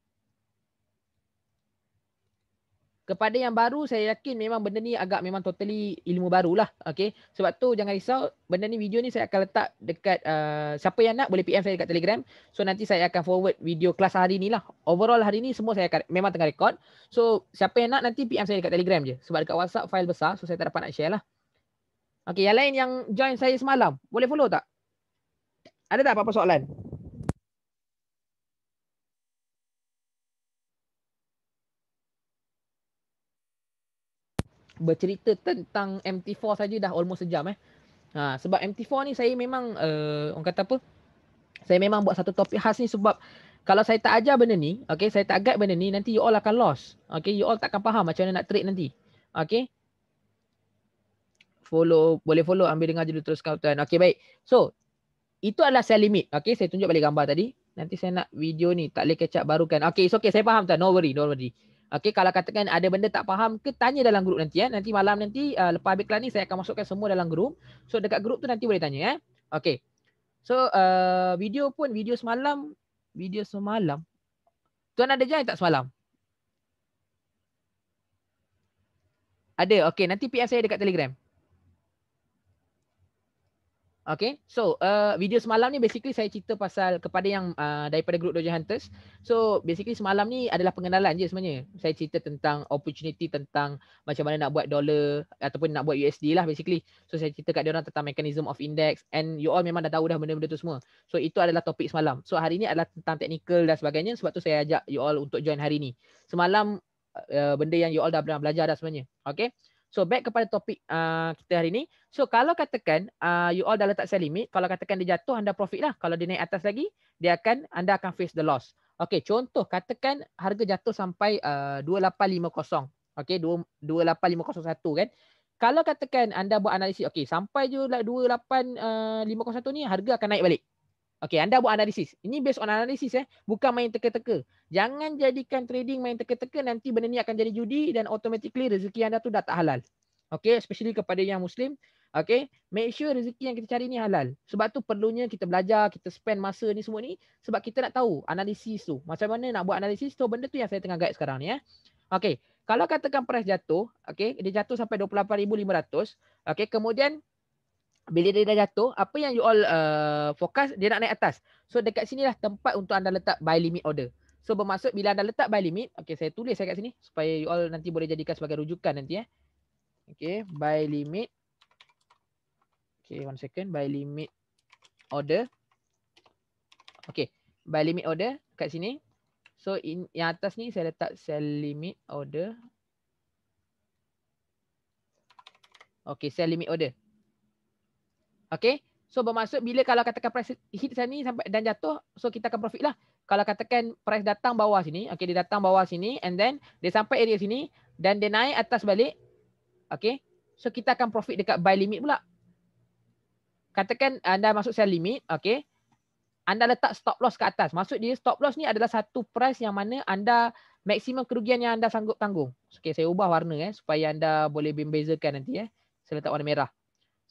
Kepada yang baru, saya yakin memang benda ni agak memang totally ilmu barulah. Okay. Sebab tu jangan risau, benda ni video ni saya akan letak dekat siapa yang nak boleh PM saya dekat Telegram. So nanti saya akan forward video kelas hari ni lah. Overall hari ni semua saya akan memang tengah record. So siapa yang nak nanti PM saya dekat Telegram je. Sebab dekat WhatsApp file besar, so saya tak dapat nak share lah. Okay, yang lain yang join saya semalam, boleh follow tak? Ada tak apa-apa soalan? Bercerita tentang MT4 saja dah almost sejam sebab MT4 ni saya memang orang kata apa? Saya memang buat satu topik khas ni sebab kalau saya tak ajar benda ni, okay, saya tak guide benda ni, nanti you all akan lost. Okay, you all takkan faham macam mana nak trade nanti. Okay. Follow, boleh follow, ambil dengar je dulu terus tuan. Okay, baik. So, itu adalah sell limit. Okay, saya tunjuk balik gambar tadi. Nanti saya nak video ni, tak boleh catch up baru kan. Okay, it's okay, saya faham tuan. No worry, don't worry. Okay, kalau katakan ada benda tak faham ke, tanya dalam grup nanti. Nanti malam nanti, lepas habis kelas ni, saya akan masukkan semua dalam grup. So, dekat grup tu nanti boleh tanya. Okay. So, video semalam. Tuan ada join tak semalam? Ada, okay. Nanti PM saya dekat Telegram. Okay, so video semalam ni basically saya cerita pasal kepada yang daripada grup Dojo Hunters. So basically semalam ni adalah pengenalan je sebenarnya. Saya cerita tentang opportunity, tentang macam mana nak buat dollar ataupun nak buat USD lah basically. So saya cerita kat diorang tentang mechanism of index, and you all memang dah tahu dah benda-benda tu semua. So itu adalah topik semalam. So hari ni adalah tentang technical dan sebagainya, sebab tu saya ajak you all untuk join hari ni. Semalam benda yang you all dah pernah belajar dah sebenarnya. Okay. So back kepada topik kita hari ni. So kalau katakan you all dah letak sell limit, kalau katakan dia jatuh, anda profit lah. Kalau dia naik atas lagi, anda akan face the loss. Okay, contoh katakan harga jatuh sampai 2850. Okay, 28501 kan. Kalau katakan anda buat analisis, okay, sampai je 28501 ni harga akan naik balik. Okay, anda buat analisis. Ini based on analisis bukan main teka-teka. Jangan jadikan trading main teka-teka, nanti benda ni akan jadi judi dan automatically rezeki anda tu dah tak halal. Okay, especially kepada yang Muslim. Okay, make sure rezeki yang kita cari ni halal. Sebab tu perlunya kita belajar, kita spend masa ni semua ni sebab kita nak tahu analisis tu. Macam mana nak buat analisis tu, benda tu yang saya tengah guide sekarang ni Okay, kalau katakan price jatuh, okay, dia jatuh sampai 28,500. Okay, kemudian bila dia dah jatuh, apa yang you all fokus, dia nak naik atas. So dekat sinilah tempat untuk anda letak buy limit order. So bermaksud bila anda letak buy limit, okay, saya tulis kat sini supaya you all nanti boleh jadikan sebagai rujukan nanti Okay, buy limit. Okay, one second. Buy limit order. Okay, buy limit order kat sini. So yang atas ni saya letak sell limit order. Okay, sell limit order. Okay. So bermaksud bila kalau katakan price hit sini sampai dan jatuh, so kita akan profit lah. Kalau katakan price datang bawah sini, okay, dia datang bawah sini and then dia sampai area sini dan dia naik atas balik, okay. So kita akan profit dekat buy limit pula. Katakan anda masuk sell limit, okay. Anda letak stop loss ke atas. Maksud dia stop loss ni adalah satu price yang mana anda maksimum kerugian yang anda sanggup tanggung. Okay, saya ubah warna supaya anda boleh membezakan nanti. Saya letak warna merah.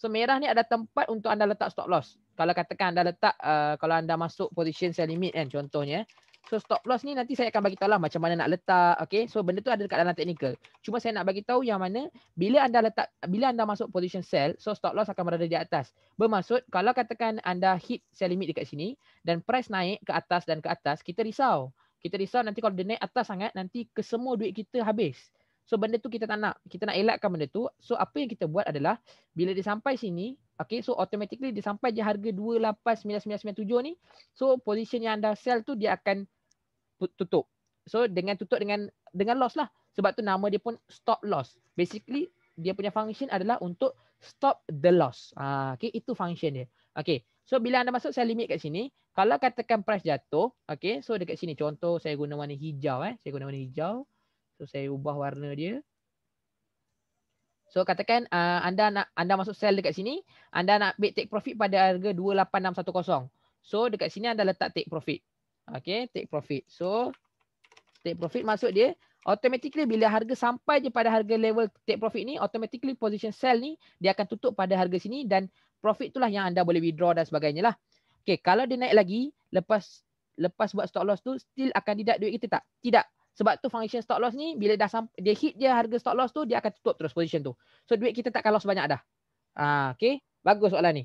So merah ni ada tempat untuk anda letak stop loss. Kalau katakan anda letak, kalau anda masuk position sell limit kan contohnya. So stop loss ni nanti saya akan bagi tahu lah macam mana nak letak. Okay, so benda tu ada dekat dalam technical. Cuma saya nak bagi tahu yang mana bila anda masuk position sell, so stop loss akan berada di atas. Bermaksud kalau katakan anda hit sell limit dekat sini dan price naik ke atas dan ke atas, kita risau. Kita risau nanti kalau dia naik atas sangat, nanti kesemua duit kita habis. So benda tu kita tak nak. Kita nak elakkan benda tu. So apa yang kita buat adalah bila dia sampai sini, okay, so automatically dia sampai je harga 289997 ni. So position yang anda sell tu dia akan tutup. So dengan tutup dengan loss lah. Sebab tu nama dia pun stop loss. Basically dia punya function adalah untuk stop the loss. Okay, itu function dia. Okay, so bila anda masuk sell limit kat sini, kalau katakan price jatuh, okay, so dekat sini contoh saya guna warna hijau. Saya guna warna hijau. So saya ubah warna dia. So katakan anda masuk sell dekat sini, anda nak ambil take profit pada harga 28610. So dekat sini anda letak take profit. Okay, take profit. So take profit maksud dia automatically bila harga sampai je pada harga level take profit ni, automatically position sell ni dia akan tutup pada harga sini dan profit itulah yang anda boleh withdraw dan sebagainya lah. Okay, kalau dia naik lagi lepas buat stop loss tu still akan deduct duit kita tak? Tidak. Sebab tu function stop loss ni bila dah dia hit dia harga stop loss tu dia akan tutup terus position tu. So duit kita takkan loss banyak dah. Okay. Bagus soalan ni.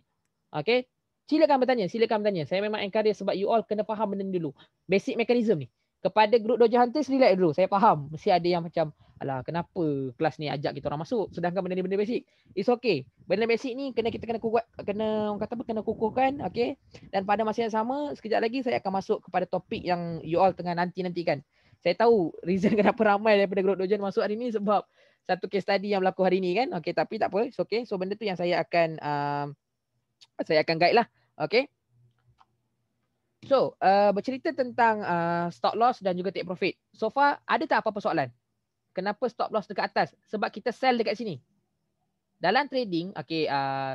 Okay. Silakan bertanya. Saya memang encourage sebab you all kena faham benda ni dulu. Basic mechanism ni. Kepada group Dojo Hunters relax dulu. Saya faham. Mesti ada yang macam alah kenapa kelas ni ajak kita orang masuk sedangkan benda ni benda basic. It's okay. Benda basic ni kita kena kuat, kena kukuhkan. Okay. Dan pada masa yang sama sekejap lagi saya akan masuk kepada topik yang you all tengah nanti-nantikan. Saya tahu reason kenapa ramai daripada grup Dojo masuk hari ni sebab satu case study yang berlaku hari ni kan. Okay, tapi tak apa. It's okay. So benda tu yang saya akan guide lah. Okay. So bercerita tentang stop loss dan juga take profit. So far ada tak apa-apa soalan? Kenapa stop loss dekat atas? Sebab kita sell dekat sini. Dalam trading, okay,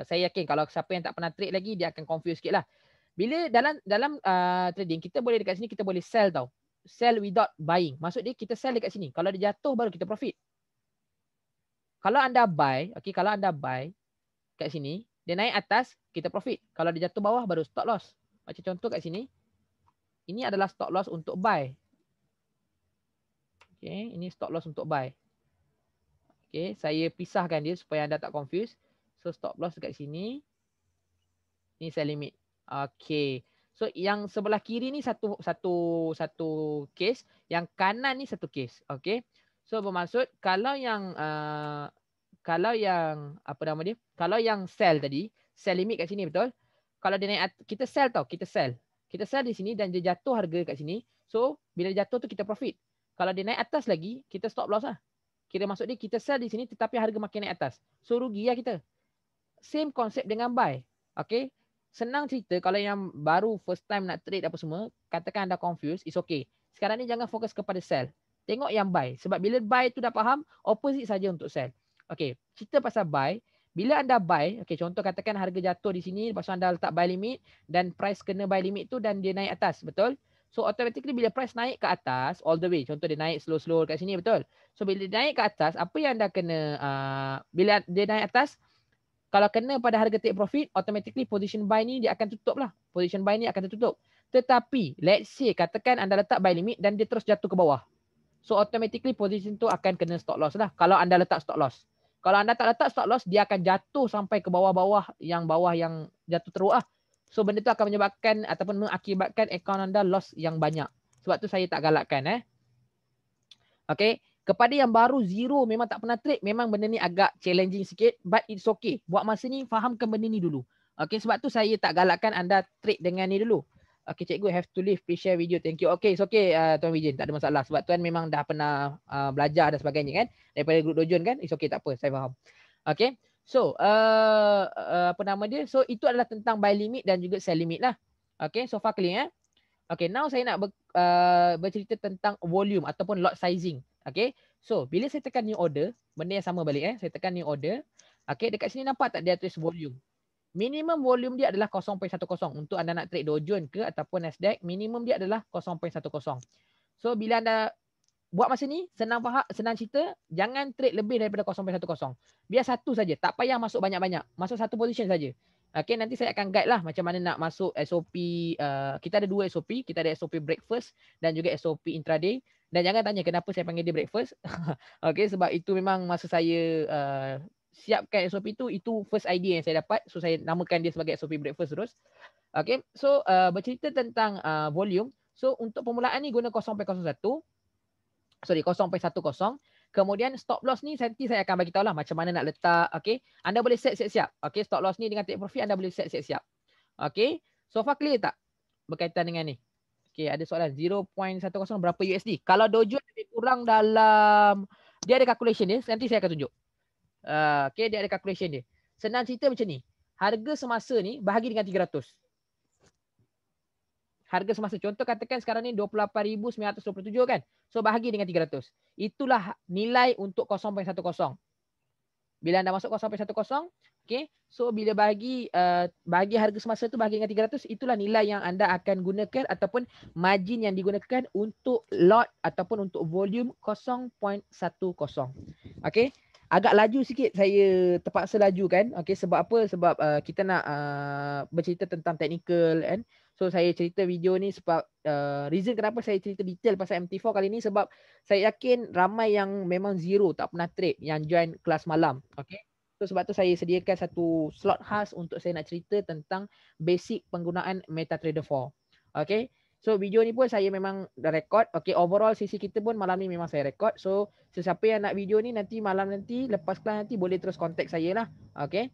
saya yakin kalau siapa yang tak pernah trade lagi dia akan confuse sikit lah. Bila dalam trading kita boleh dekat sini kita boleh sell tau. Sell without buying. Maksud dia kita sell dekat sini. Kalau dia jatuh baru kita profit. Kalau anda buy, okay, kalau anda buy kat sini, dia naik atas, kita profit. Kalau dia jatuh bawah baru stop loss. Macam contoh kat sini. Ini adalah stop loss untuk buy. Okay, ini stop loss untuk buy. Okay, saya pisahkan dia supaya anda tak confuse. So stop loss dekat sini. Ini sell limit. Okay. So yang sebelah kiri ni satu case, yang kanan ni satu case. Okay. So bermaksud kalau yang apa nama dia? Kalau yang sell tadi, sell limit kat sini betul? Kalau dia naik kita sell tau, kita sell. Kita sell di sini dan dia jatuh harga kat sini. So bila jatuh tu kita profit. Kalau dia naik atas lagi, kita stop loss lah. Kira maksud dia kita sell di sini tetapi harga makin naik atas. So rugi lah kita. Same konsep dengan buy. Okay. Senang cerita kalau yang baru first time nak trade apa semua, katakan anda confused, it's okay. Sekarang ni jangan fokus kepada sell. Tengok yang buy. Sebab bila buy tu dah faham, opposite saja untuk sell. Okay, cerita pasal buy. Bila anda buy, okay, contoh katakan harga jatuh di sini, lepas tu anda letak buy limit dan price kena buy limit tu dan dia naik atas, betul? So automatically bila price naik ke atas, all the way, contoh dia naik slow-slow kat sini, betul? So bila dia naik ke atas, apa yang anda kena, bila dia naik atas, kalau kena pada harga take profit, automatically position buy ni dia akan tutup lah. Position buy ni akan tertutup. Tetapi, let's say katakan anda letak buy limit dan dia terus jatuh ke bawah. So automatically position tu akan kena stop loss lah. Kalau anda letak stop loss. Kalau anda tak letak stop loss, dia akan jatuh sampai ke bawah yang jatuh teruk lah. So benda tu akan menyebabkan ataupun mengakibatkan akaun anda loss yang banyak. Sebab tu saya tak galakkan. Okay. Kepada yang baru zero memang tak pernah trade, memang benda ni agak challenging sikit, but it's okay. Buat masa ni fahamkan benda ni dulu. Okay, sebab tu saya tak galakkan anda trade dengan ni dulu. Okay, cikgu have to leave, please share video, thank you. Okay, it's okay Tuan Wijin, tak ada masalah. Sebab Tuan memang dah pernah belajar dan sebagainya kan, daripada grup Dojon kan, it's okay, tak apa, saya faham. Okay, So apa nama dia? So itu adalah tentang buy limit dan juga sell limit lah. Okay, so far clear. Okay, now saya nak bercerita tentang volume ataupun lot sizing. Okay, so bila saya tekan new order, benda yang sama balik. Saya tekan new order. Okay, dekat sini nampak tak dia tulis volume. Minimum volume dia adalah 0.10. Untuk anda nak trade Dow Jones ke ataupun Nasdaq, minimum dia adalah 0.10. So bila anda buat masa ni, senang cerita, jangan trade lebih daripada 0.10. Biar satu saja, tak payah masuk banyak-banyak. Masuk satu position saja. Okay, nanti saya akan guide lah macam mana nak masuk SOP. Kita ada dua SOP. Kita ada SOP breakfast dan juga SOP intraday. Dan jangan tanya kenapa saya panggil dia breakfast. Okay, sebab itu memang masa saya siapkan SOP itu first idea yang saya dapat. So saya namakan dia sebagai SOP breakfast terus. Okay, so bercerita tentang volume. So untuk permulaan ni guna 0.01. Sorry, 0.10. Kemudian stop loss ni nanti saya akan bagi tahu lah macam mana nak letak. Okay, anda boleh set siap-siap. Okay, stop loss ni dengan take profit anda boleh set siap-siap. Okay, so far clear tak berkaitan dengan ni? Okay, ada soalan 0.10 berapa USD? Kalau Dow Jones lebih kurang dalam, dia ada calculation dia, nanti saya akan tunjuk. Okay, dia ada calculation dia. Senang cerita macam ni. Harga semasa ni bahagi dengan 300. Harga semasa, contoh katakan sekarang ni 28,927 kan. So bahagi dengan 300. Itulah nilai untuk 0.10. Bila anda masuk 0.10, okay, so bila bahagi harga semasa tu bahagi dengan 300, itulah nilai yang anda akan gunakan ataupun margin yang digunakan untuk lot ataupun untuk volume 0.10. Okay, agak laju sikit saya terpaksa laju kan. Okay, sebab apa? Sebab kita nak bercerita tentang technical kan. So saya cerita video ni sebab reason kenapa saya cerita detail pasal MT4 kali ni sebab saya yakin ramai yang memang zero, tak pernah trade, yang join kelas malam. Okay. So sebab tu saya sediakan satu slot khas untuk saya nak cerita tentang basic penggunaan MetaTrader 4. Okay. So video ni pun saya memang dah record. Okay, overall sesi kita pun malam ni memang saya record. So sesiapa yang nak video ni nanti malam nanti lepas kelas nanti boleh terus contact saya lah. Okay.